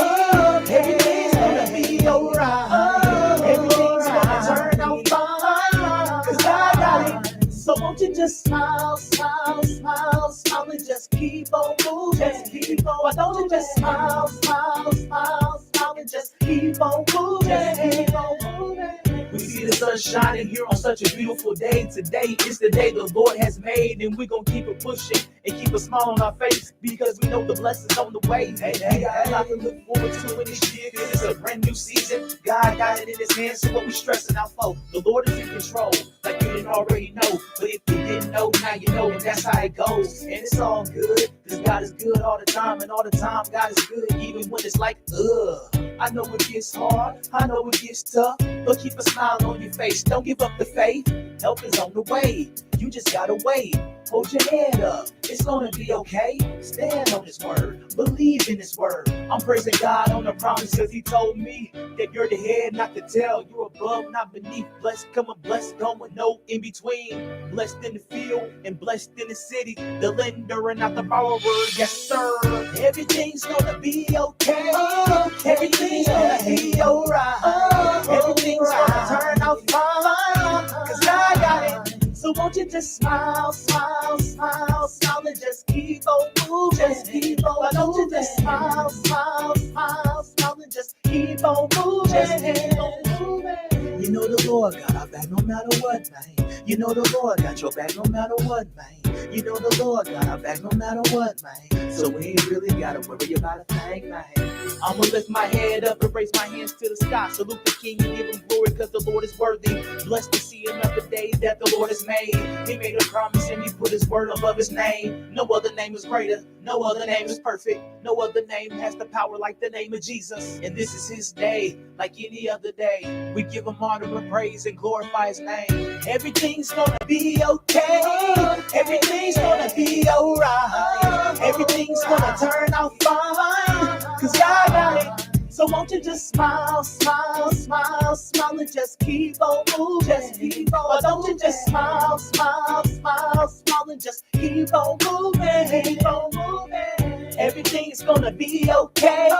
Speaker 9: Everything's gonna be alright. Everything's gonna turn out fine. 'Cause I got it. So won't you just smile, smile, smile, smile, and just keep on moving. Just keep on. Why don't you just smile, smile, smile, smile, and just keep on moving. Just keep on moving. We see the sun shining here on such a beautiful day. Today is the day the Lord has made, and we're gonna keep it pushing and keep a smile on our face because we know the blessings on the way. Hey, we got a lot to look forward to in this year because it's a brand new season. God got it in his hands, so what we stressing out for? The Lord is in control, like you didn't already know. But if you didn't know, now you know, and that's how it goes. And it's all good, because God is good all the time, and all the time God is good, even when it's like, ugh. I know it gets hard, I know it gets tough, but keep a smile on your face. Don't give up the faith. Help is on the way. You just gotta wait. Hold your head up. It's gonna be okay. Stand on his word. Believe in his word. I'm praising God on the promise because he told me that you're the head, not the tail. You're above, not beneath. Blessed coming, blessed going, no in between. Blessed in the field and blessed in the city. The lender and not the borrower. Yes, sir. Everything's gonna be okay. Everything's gonna be alright. Everything's gonna turn out fine. 'Cause I got it. So won't you just smile, smile, smile, smile, and just keep on moving. Just keep on. Why don't you just smile, smile, smile, smile, and just keep on moving. Just keep on moving. You know the Lord got our back no matter what, man. You know the Lord got your back no matter what, man. You know the Lord got our back no matter what, man. So we ain't really gotta worry about a thing, man. I'ma lift my head up and raise my hands to the sky. Salute the King and give him glory because the Lord is worthy. Blessed to see another day that the Lord has made. He made a promise and he put his word above his name. No other name is greater. No other name is perfect. No other name has the power like the name of Jesus. And this is his day, like any other day. We give him honor and praise and glorify his name. Everything's gonna be okay. Everything's gonna be alright. Everything's gonna turn out fine. 'Cause God got it. So won't you you just smile, smile, smile, smile, and just keep on moving. Just keep on. Why don't you just smile, smile, smile, smile, and just keep on moving. Keep on moving. Everything's gonna be okay.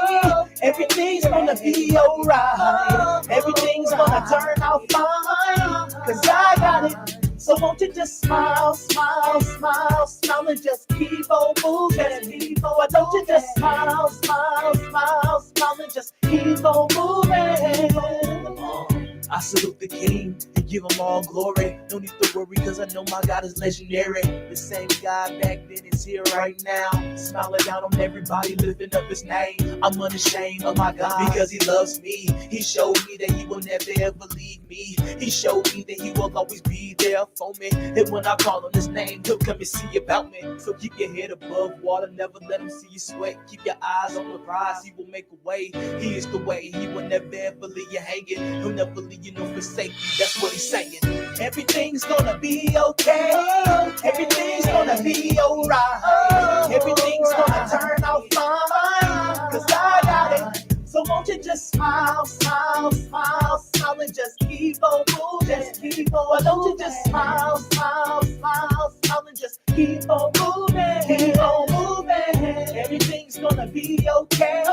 Speaker 9: Everything's gonna be alright. Everything's gonna turn out fine. Cause I got it. So won't you just smile, smile, smile, smile, and just keep on moving. Why don't you just smile, smile, smile, smile, and just keep on moving. I salute the king and give him all glory. No need to worry, cause I know my God is legendary. The same God back then is here right now, smiling down on everybody, lifting up his name. I'm unashamed of my God because he loves me. He showed me that he will never ever leave me. He showed me that he will always be there for me. And when I call on his name, he'll come and see about me. So keep your head above water, never let him see you sweat. Keep your eyes on the prize, he will make a way. He is the way, he will never ever leave you hanging. He'll never leave you nor forsake you, that's what he's saying. Everything's gonna be okay. Everything's gonna be alright. Everything's gonna turn out fine. Cause I got it. So won't you just smile, smile, smile, smile, and just keep on moving. Just keep on. Why don't you just smile, smile, smile, smile, and just keep on moving. Keep on moving. Everything's gonna be okay.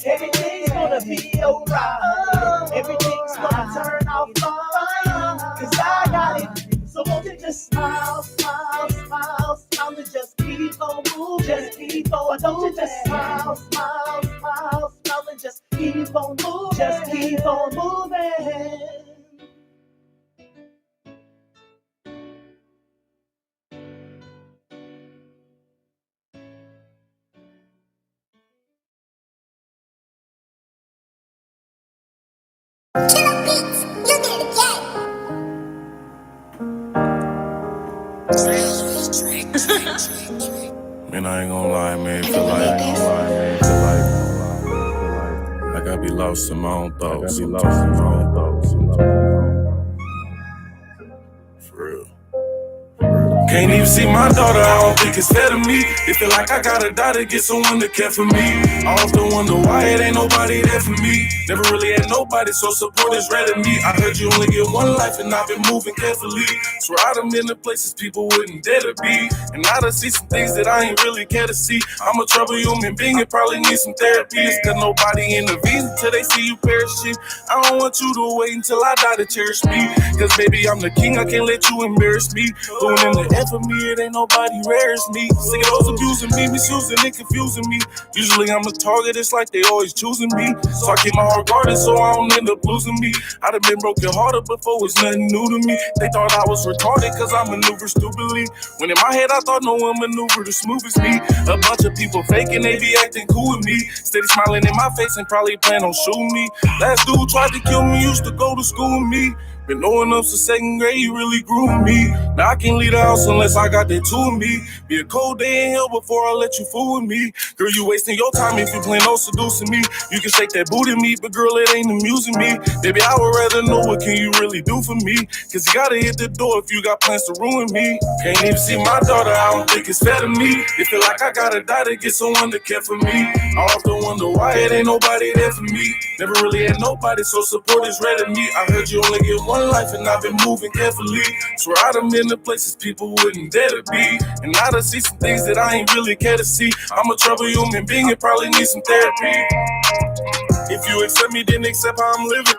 Speaker 9: Everything's gonna be alright. Everything's gonna turn out fine. Cause I got it. So won't you just smile, smile, smile, smile, and just keep on moving. Just keep on. Why don't you just smile, smile, smile, smile, and just keep on moving. Just keep on moving.
Speaker 12: Man, I ain't gonna lie, man. Feel like I be lost in my own thoughts. For real. Can't even see my daughter, I don't think it's fair to me. It feel like I gotta die to get someone to care for me. I often wonder why it ain't nobody there for me. Never really had nobody, so support is rare to me. I heard you only get one life and I've been moving carefully. Swear I done been to places people wouldn't dare to be. And now I see some things that I ain't really care to see. I'm a troubled human being and probably need some therapy. It's cause nobody intervenes until they see you perishing. I don't want you to wait until I die to cherish me. Cause baby, I'm the king, I can't let you embarrass me. Doing in the end for me, it ain't nobody rare as me. Sick of those abusing me, misusing and confusing me. Usually I'm a target, it's like they always choosing me. So I keep my heart guarded so I don't end up losing me. I done been broken hearted before, it's nothing new to me. They thought I was retarded cause I maneuver stupidly. When in my head I thought no one maneuvered as smooth as me. A bunch of people faking, they be acting cool with me. Steady smiling in my face and probably plan on shooting me. Last dude tried to kill me, used to go to school with me. Been knowing up to second grade, you really grew with me. Now I can't leave the house unless I got that two in me. Be a cold day in hell before I let you fool with me. Girl, you wasting your time if you plan on seducing me. You can shake that booty me, but girl, it ain't amusing me. Baby, I would rather know what can you really do for me. Cause you gotta hit the door if you got plans to ruin me. Can't even see my daughter, I don't think it's fair to me. It feel like I gotta die to get someone to care for me. I often wonder why it ain't nobody there for me. Never really had nobody, so support is rare to me. I heard you only get one life and I've been moving carefully. Swear I done been to places people wouldn't dare to be. And now I see some things that I ain't really care to see. I'm a troubled human being and probably need some therapy. If you accept me, then accept how I'm living.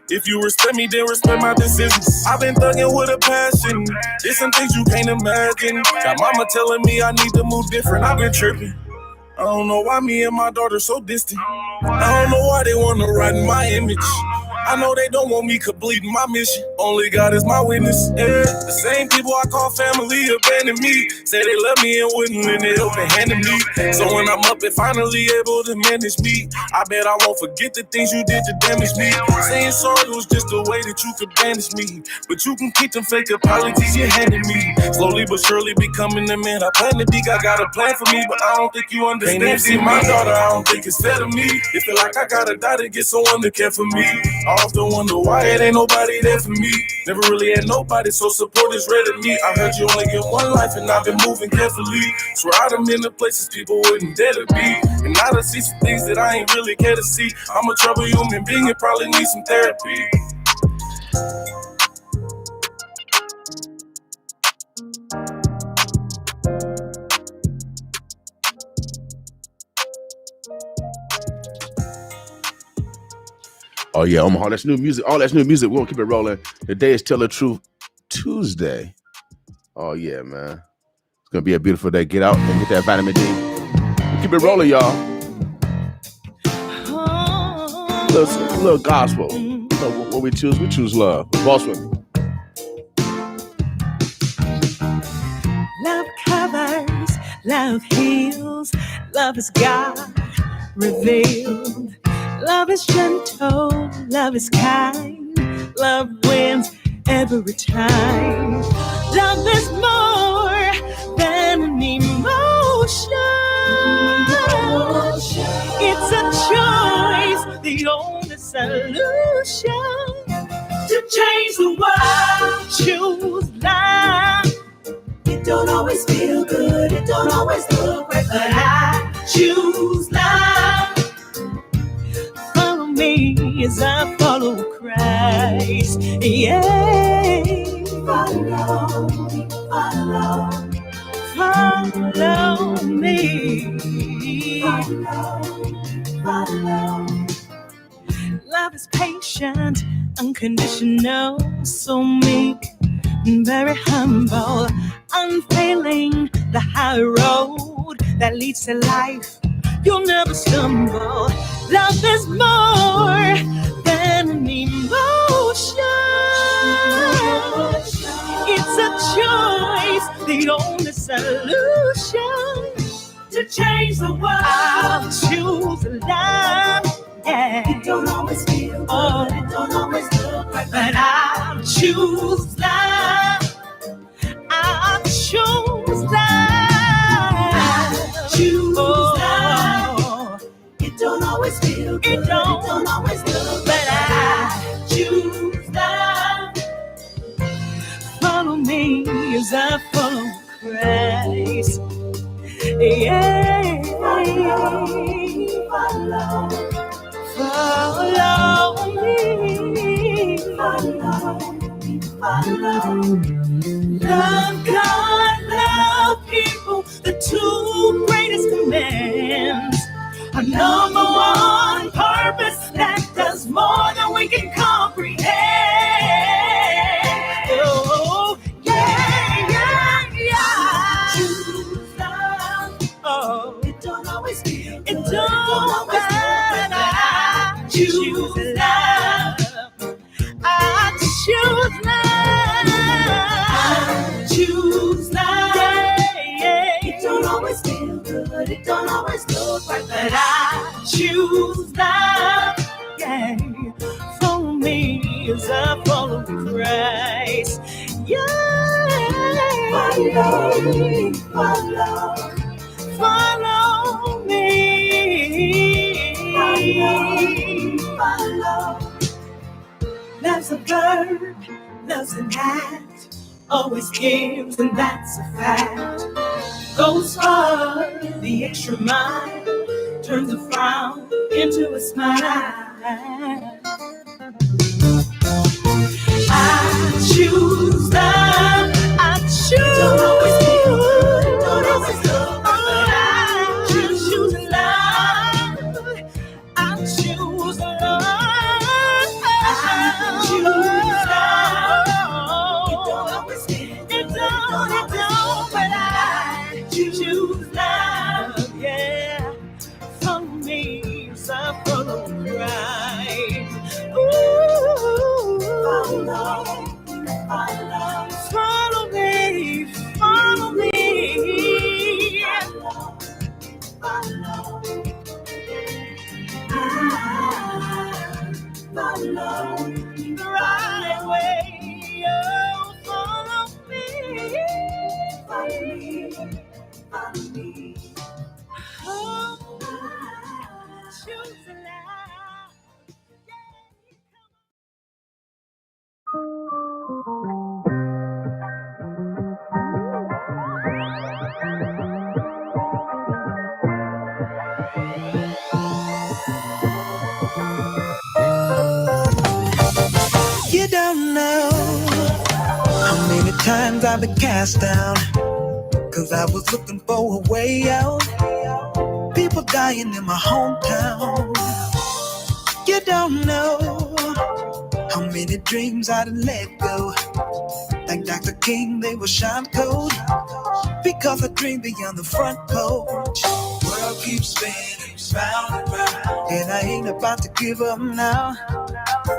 Speaker 12: If you respect me, then respect my decisions. I've been thugging with a passion. There's some things you can't imagine. Got mama telling me I need to move different. I've been tripping. I don't know why me and my daughter so distant. I don't know why they wanna ride in my image. I know they don't want me completing my mission. Only God is my witness. Yeah. The same people I call family abandoned me. Say they love me and wouldn't lend a helping hand to me. So when I'm up and finally able to manage me, I bet I won't forget the things you did to damage me. Saying sorry was just a way that you could banish me. But you can keep them fake apologies you handed me. Slowly but surely becoming the man I plan to be. I got a plan for me, but I don't think you understand. Can't even see my daughter, I don't think it's fair to me. It feel like I gotta die to get someone to care for me. I often wonder why it ain't nobody there for me. Never really had nobody, so support is rare to me. I heard you only get one life, and I've been moving carefully. Swear I done been to places people wouldn't dare to be. And now I see some things that I ain't really care to see. I'm a troubled human being and probably need some therapy.
Speaker 1: Oh yeah, Omaha, that's new music. All that's new music. We're gonna keep it rolling. Today is Tell the Truth Tuesday. Oh yeah, man. It's gonna be a beautiful day. Get out and get that vitamin D. We'll keep it rolling, y'all. Little gospel. So what we choose love. Bossman.
Speaker 14: Love covers, love heals, love is God revealed. Love is gentle, love is kind, love wins every time. Love is more than an emotion. It's a choice, the only solution to change the world. Choose love. It don't always feel good, it don't always look right, but I choose love. Follow me as I follow Christ. Yeah. Follow me, follow me. Follow. Love is patient, unconditional, so meek, very humble, unfailing, the high road that leads to life. You'll never stumble. Love is more than an emotion. It's a choice, the only solution to change the world. I'll choose love. Yeah. It don't always feel good, it don't always look right, but I'll choose love. I'll choose love. I'll choose love. It don't always feel good, it don't always look, but I choose love. Follow me as I follow Christ. Yeah. Follow me. Love God, love people, the two greatest commands. A number one purpose that does more than we can comprehend. Oh, yeah. Choose love. Oh, it don't always feel good. It don't always feel good. I choose love. I choose love. I choose love. Yeah. It don't always feel good. It don't always look right, but I choose love. Yeah. Follow me as I follow Christ. Yeah. Follow me. Follow. Love's a verb, love's an act, always gives, and that's a fact. Goes far, the extra mile, turns a frown into a smile. I choose love, I choose. Don't always be good, don't always look, but I choose love. I choose love. Choose love, yeah. Follow me as I follow Christ.
Speaker 9: times I've been cast down, cause I was looking for a way out. People dying in my hometown. You don't know how many dreams I done let go. Like Dr. King, they were shine cold, because I dream beyond the front porch. World keeps spinning, round and round, and I ain't about to give up now.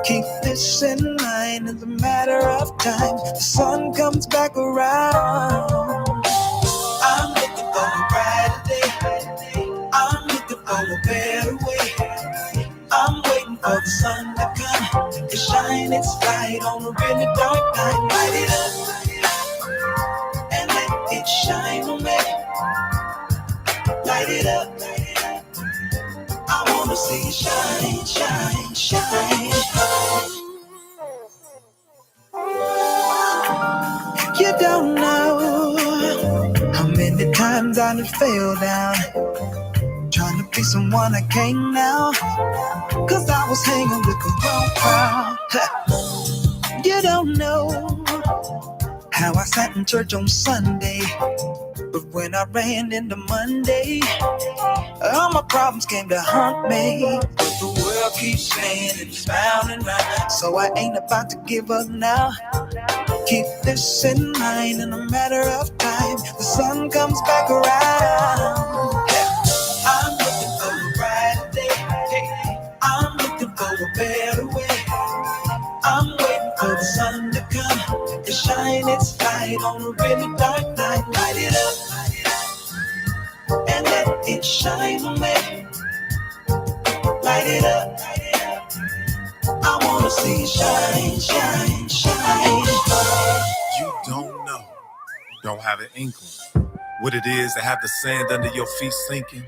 Speaker 9: Keep this in mind, it's a matter of time. The sun comes back around. I'm looking for a brighter day. I'm looking for a better way. I'm waiting for the sun to come to shine its light on a really dark night. Light it up and let it shine on me. Light it up. I wanna see it shine, shine, shine. You don't know how many times I done fell down, trying to be someone I can't now, cause I was hanging with the wrong crowd. You don't know how I sat in church on Sunday, but when I ran into Monday, all my problems came to haunt me. But the world keeps spinning, round and round, so I ain't about to give up now. Keep this in mind, in a matter of time, the sun comes back around. I'm looking for a brighter day. I'm looking for a better way. I'm waiting for the sun to come to shine its light on a really dark night. Light it up and let it shine on me. Light it up. I wanna see it shine, shine, shine.
Speaker 12: You don't have an inkling what it is to have the sand under your feet sinking.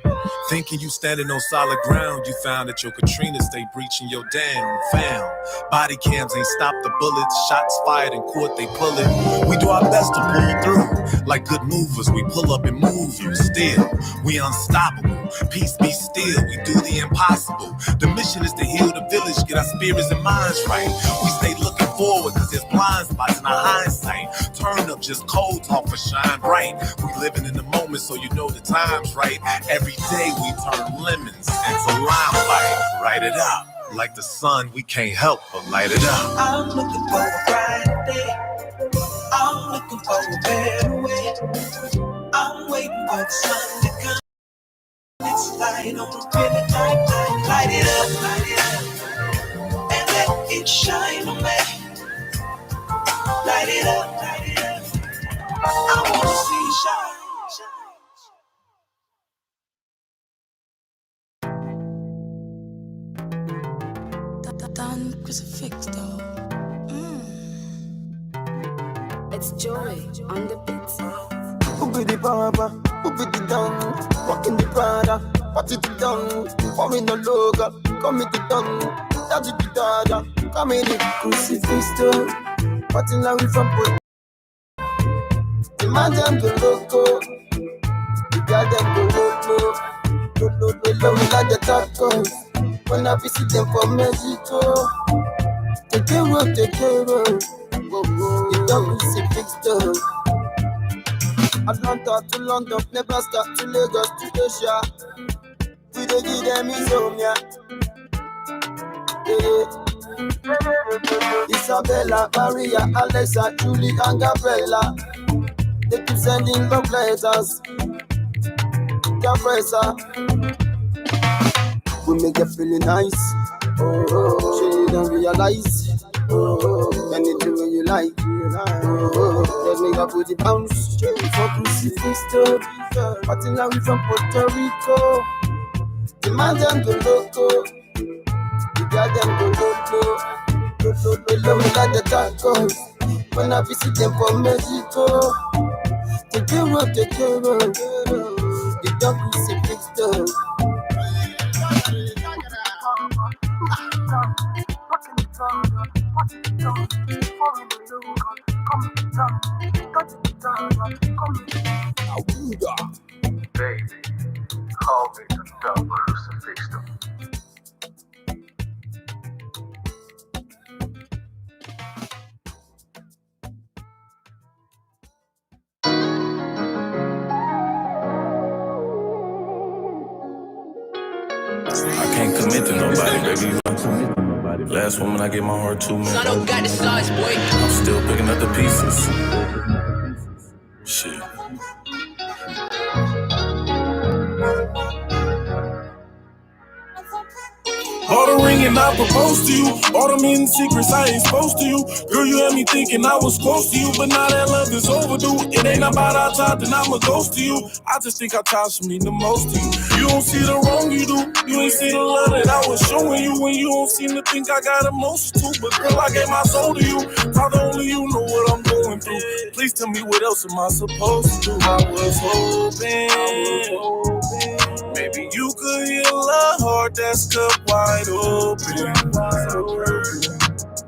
Speaker 12: Thinking you standing on solid ground, you found that your Katrina stay breaching your dam. Found body cams ain't stopped the bullets, shots fired in court they pull it. We do our best to pull through, like good movers. We pull up and move you. Still, we unstoppable. Peace be still. We do the impossible. The mission is to heal the village, get our spirits and minds right. We stay looking forward, cause there's blind spots in our hindsight. Turn up just cold talk for shine bright. We living in the moment, so you know the time's right. Every day we turn lemons into limelight. Write it up. Like the sun, we can't help but light it up.
Speaker 9: I'm looking for a brighter day. I'm looking for a better way. I'm waiting for the sun to come. It's light on a really dark night. Light it up and let it shine on me. Light it up. I wanna see it shine.
Speaker 10: Done crucifix though.
Speaker 11: It's Joy on the beats.
Speaker 15: Who be the barber? Who be the down? Walking the Prada, what it done? Pouring the logo, come in the done. That's it, the dada, come in the crucifix though. What in we from put? The man them go loco, the girl them go loco. They love me like the tacos. When I visit them from Mexico, they get road. You don't crucifix though. Atlanta to London, Nebraska to Lagos to Asia. We dey give them insomnia. Isabella, Maria, Alexa, Julie, and Gabriella. They keep sending love letters. Gabriella, we make you feeling nice. She don't realize. Anything when you like. Just make her put it bounce. For crucifix though. Party now we from Puerto Rico. The man them go loco. The girl them go loco. They love me like the tacos. When I visit them from Mexico, they do road. They don't crucifix though.
Speaker 16: Baby, call me the double crucifix.
Speaker 12: I can't commit to nobody, baby. Last woman I gave my heart to, man.
Speaker 10: I don't got the size, boy.
Speaker 12: I'm still picking up the pieces. Shit. Bought a ring and I proposed to you. All them hidden secrets I ain't supposed to you. Girl, you had me thinking I was close to you, but now that love is overdue. It ain't about our time, then I'm a ghost to you. I just think our time should mean the most to you. You don't see the wrong you do. You ain't see the love that I was showing you. And you don't seem to think I got emotions too. But girl, I gave my soul to you. Probably only you know what I'm going through. Please tell me what else am I supposed to do. I was hoping maybe you could heal a heart that's cut wide open.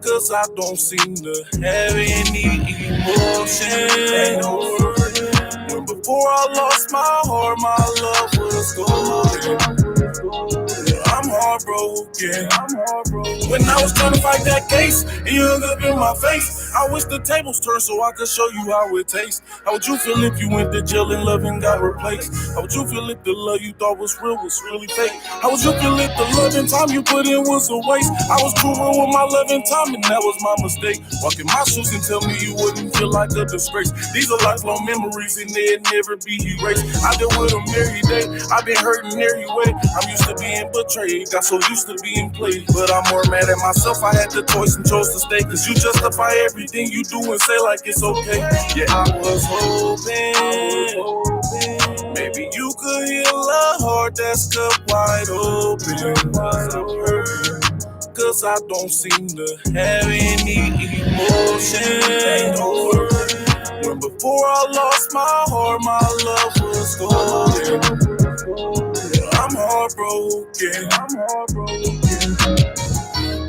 Speaker 12: Cause I don't seem to have any emotion. When before I lost my heart, my love was golden. I'm heartbroken. When I was trying to fight that case, and you hung up in my face, I wish the tables turned so I could show you how it tastes. How would you feel if you went to jail and love and got replaced? How would you feel if the love you thought was real was really fake? How would you feel if the love and time you put in was a waste? I was proven with my love and time, and that was my mistake. Walk in my shoes and tell me you wouldn't feel like a disgrace. These are lifelong memories and they'll never be erased. I deal with them every day. I've been hurting every way. I'm used to being betrayed. Got so used to being played. But I'm more mad at myself. I had the choice and chose to stay. Cause you justify everything you do and say like it's okay. Yeah, I was hoping maybe you could heal a heart that's cut wide open. Cause I don't seem to have any emotion. When before I lost my heart, my love was golden. I'm heartbroken.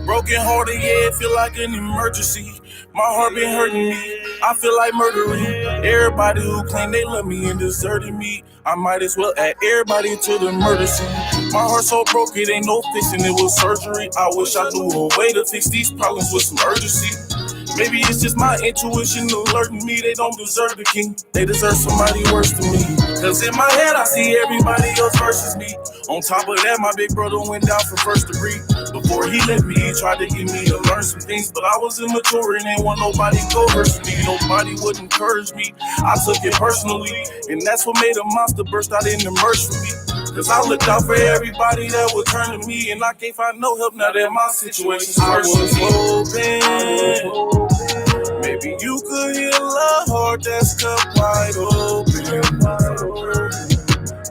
Speaker 12: Broken hearted, yeah, it feel like an emergency. My heart been hurting me. I feel like murdering everybody who claim they love me and deserted me. I might as well add everybody to the murder scene. My heart so broke, it ain't no fixing, it was surgery. I wish I knew a way to fix these problems with some urgency. Maybe it's just my intuition alerting me they don't deserve the king. They deserve somebody worse than me. Cause in my head I see everybody else versus me. On top of that, my big brother went down from first degree. Before he left me, he tried to get me to learn some things, but I was immature and ain't want nobody coerce me. Nobody would encourage me. I took it personally, and that's what made a monster burst out in the merch for me. Cause I looked out for everybody that would turn to me, and I can't find no help now that my situation's worse. I was hoping maybe you could heal a heart that's cut wide open.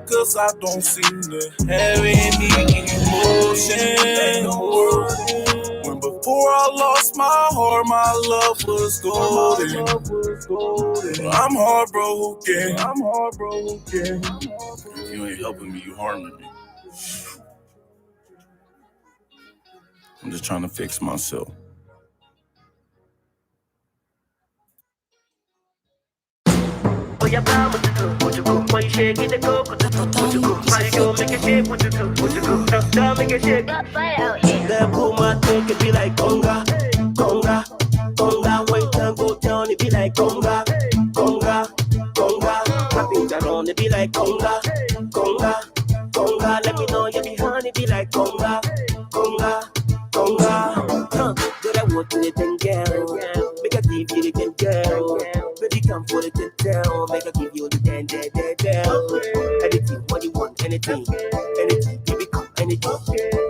Speaker 12: Cause I don't seem to have any emotion. When before I lost my heart, my love was golden. I'm heartbroken. If you ain't helping me, you harming me. I'm just trying to fix myself.
Speaker 14: What you go? Why you shake it, go? What you go? Why you go? Make it shake. What you go? Don't make it shake. That woman think it be like conga. When time go down, it be like conga. My things are on, it be like conga. Let me know you be honey, be like conga. Good I want to the girl. Make a give you the girl. Baby, come for the tell. Make a give you the down. Anything, what you want, anything. Baby, come, anything.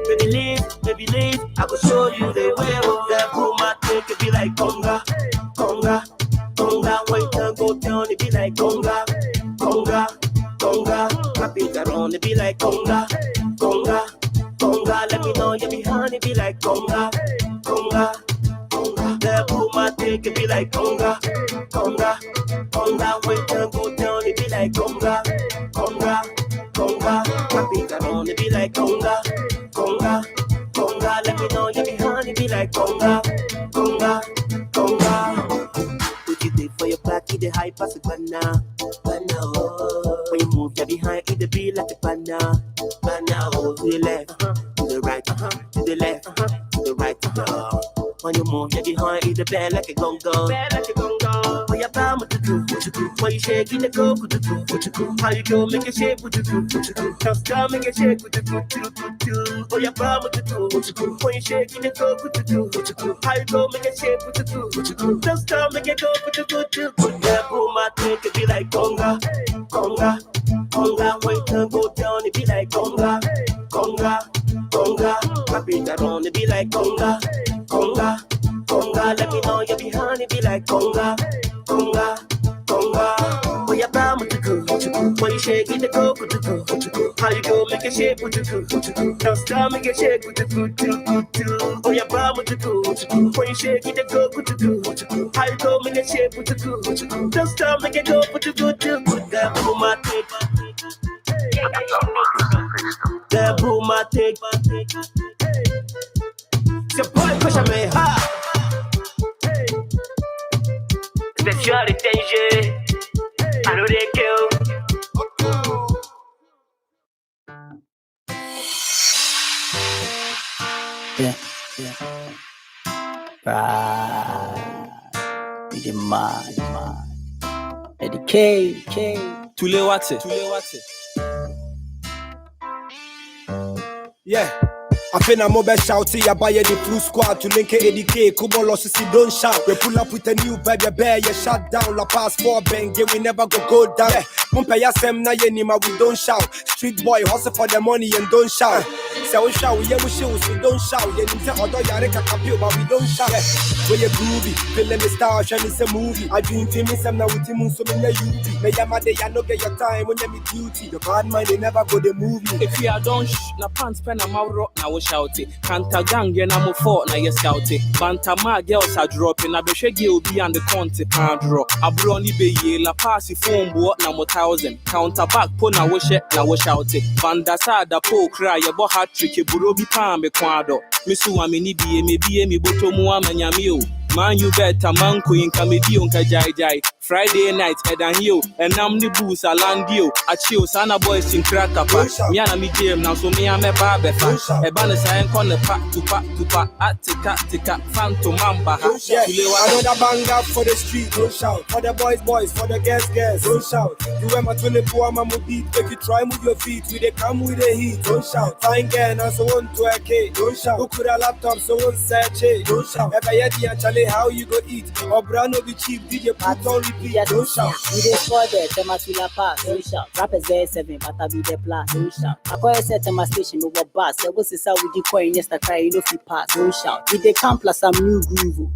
Speaker 14: Baby, leave. I will show you the way. That woman think it be like conga. When time go down, it be like conga. My things are on, it be like conga. Let me know you be honey, be like conga. That woman think it be like conga. When time go down, it be like conga. My things are on, it be like conga. Let me know you be honey, be like conga. Put you there for your back, it the high pass it banana. When you move your behind, it the be like a banana. To the left, to the right, to the left, to the right, When you move, you behind in the bed like a gongo. When you bow, what you do? When you shake in the go, what you do? How you go, make a shake, what you do? Just come make a shake, what you do? When you bow, what you do? When you shake in the go, what you do? How you go, make a shake, what you do? Just come make a go, what you do? Yeah, boom, my take it be like conga. When you go down, it be like conga. I beat that on, it be like conga. Let me know you behind, it be like conga. When you bow, what you do? When you shake it, the go, what you do? How you go, make a shake, what you do? Just stop, make a shake, what you do? When you bow, what you do? When you shake it, the go, what you do? How you go, make a shake, what you do? Just stop, make a go, what you do? That boom, my take. That boom, my take. Your boy push me hard. C'est sûr les danger. I know they kill.
Speaker 17: Yeah. The man. Eddie K.
Speaker 18: Tule wate.
Speaker 19: Yeah. I feel I'm over shouting, I buy the full squad to link it ADK, Kubo losses, don't shout. We pull up with a new baby bear, you shut down, la pass for bang, we never go down. Yeah. Mumpaya sem na yenima, we don't shout. Street boy hustle for the money and don't shout. So we shout, we don't shout. You need to order Yareka Kapio, but we don't shout. Yeah. We a groovy, feeling the star, and it's a movie. I dream to me some now with him, so many you be. May Yamade, I know get your time when you meet duty. Your bad mind, they never go the movie.
Speaker 18: If you are done, na pants pen a mauro, now we shout it. Kanta gang, you know, fort, now you scout it. Bantama girls are dropping, I be shaggy will be on the conti, can't draw. A brony be ye, la passy phone, what now 1,000. Counter back, put now we shit, now we shout it. Bandasada, po cry, your boy hat tricky, burobi palm, me quado. Missu, I mean, me botomu, and yamio. Man, you better man queen comedy on Kajai. Friday night, head and heel, and I'm the boost, I land you. I chill, Sana boys in crack up. Yana me game now, so me I'm a barber. A banner sign on the pack to pack, at tika, phantom mamba.
Speaker 19: Another bang up for the street, don't shout. For the boys, for the girls, don't shout. You wear my 24 mama beat, make you try move your feet. We they come with the heat, don't shout. Fine girl, and so on to a K, don't shout. Who could a laptop, so on search it, don't shout. Ever yet, Charlie, how you go eat? Or brand will be cheap, DJ put on repeat, don't shout.
Speaker 17: We dey score there, Temasula pass, don't shout. Rappers there 7, but I be the plus, don't shout. I call a set my station over bus. There was a sound with the coin, yes, I cry, you know, if you pass, don't shout. We dey camp plus some new groove.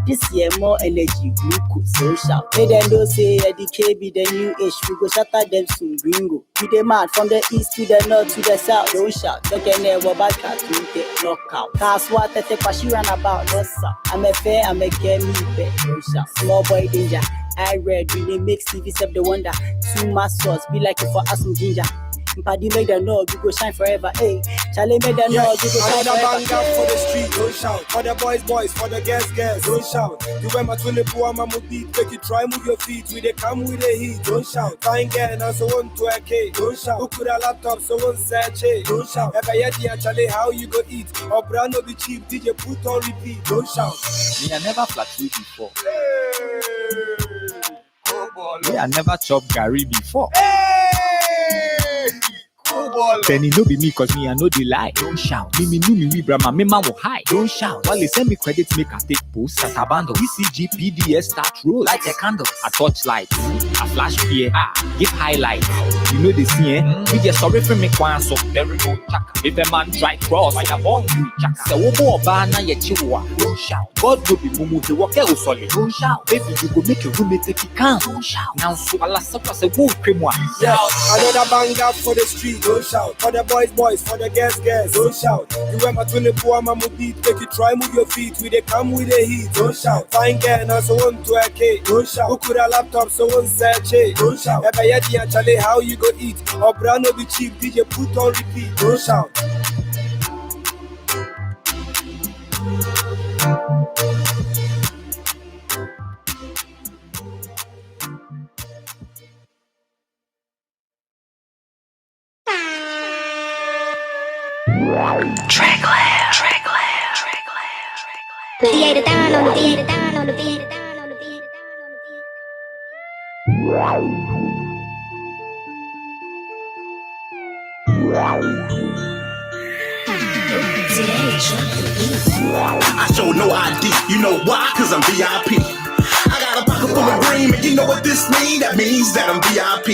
Speaker 17: This year, more energy, glucose, don't shout. They then don't say the KB, the new age, we go shatter them soon, gringo. We dey mad from the east to the north to the south, don't shout. Look at never back at to get knockout. Cast water, take what she ran about, no sound. I'm a fair, I'm a get me back, don't shout. Small boy danger. I read, we dey make TV step the wonder. Too much sauce, be like it for us some ginger. Paddy make them know we go shine forever. Hey, Charlie make them know we go shine forever.
Speaker 19: Bang up for the street, don't shout. For the boys, for the girls, don't shout. You wear my 24 mama beat, make you try move your feet. We they come with the heat, don't shout. Fine girl, and so on to a K, don't shout. Who could a laptop, so on search it, don't shout. Ever yet, Charlie, how you go eat? Or brand will be cheap, DJ put on repeat, don't shout.
Speaker 20: Me I never flat you before. Me I never chopped Gary before. Then it no be me cause me I know the lie. Don't shout. Me we brama me man will hide. Don't shout. While they send me credits make I take post at a bundle. ECG PDS start roll. Light a candle. A torchlight. A flash fear. Give highlight. You know the scene. We just sorry for me kwan so very good chaka. If a man try cross, I born you chaka. So we bo bana ye chiwa. Don't shout. God will be mumu to walk out solid. Don't shout. Baby you go make your roommate take it calm. Don't shout. Now so Allah suppose a wood cream one.
Speaker 19: Yeah. Another bang up for the street. Don't shout. For the boys, for the girls, don't shout. You wear my 24 mama beat, make you try move your feet. We they come with the heat, don't shout. Fine girl, and so on to a K, don't shout. Who could a laptop, so on search it, don't shout. Ever yet, Charlie, how you go eat? Or brand will be cheap, DJ put on repeat, don't shout.
Speaker 13: The down on the beat, down on the beat, down on the beat, down on the beat.
Speaker 9: I show no ID, you know why? Cause I'm VIP. I got a pocket full of green, and you know what this means? That means that I'm VIP.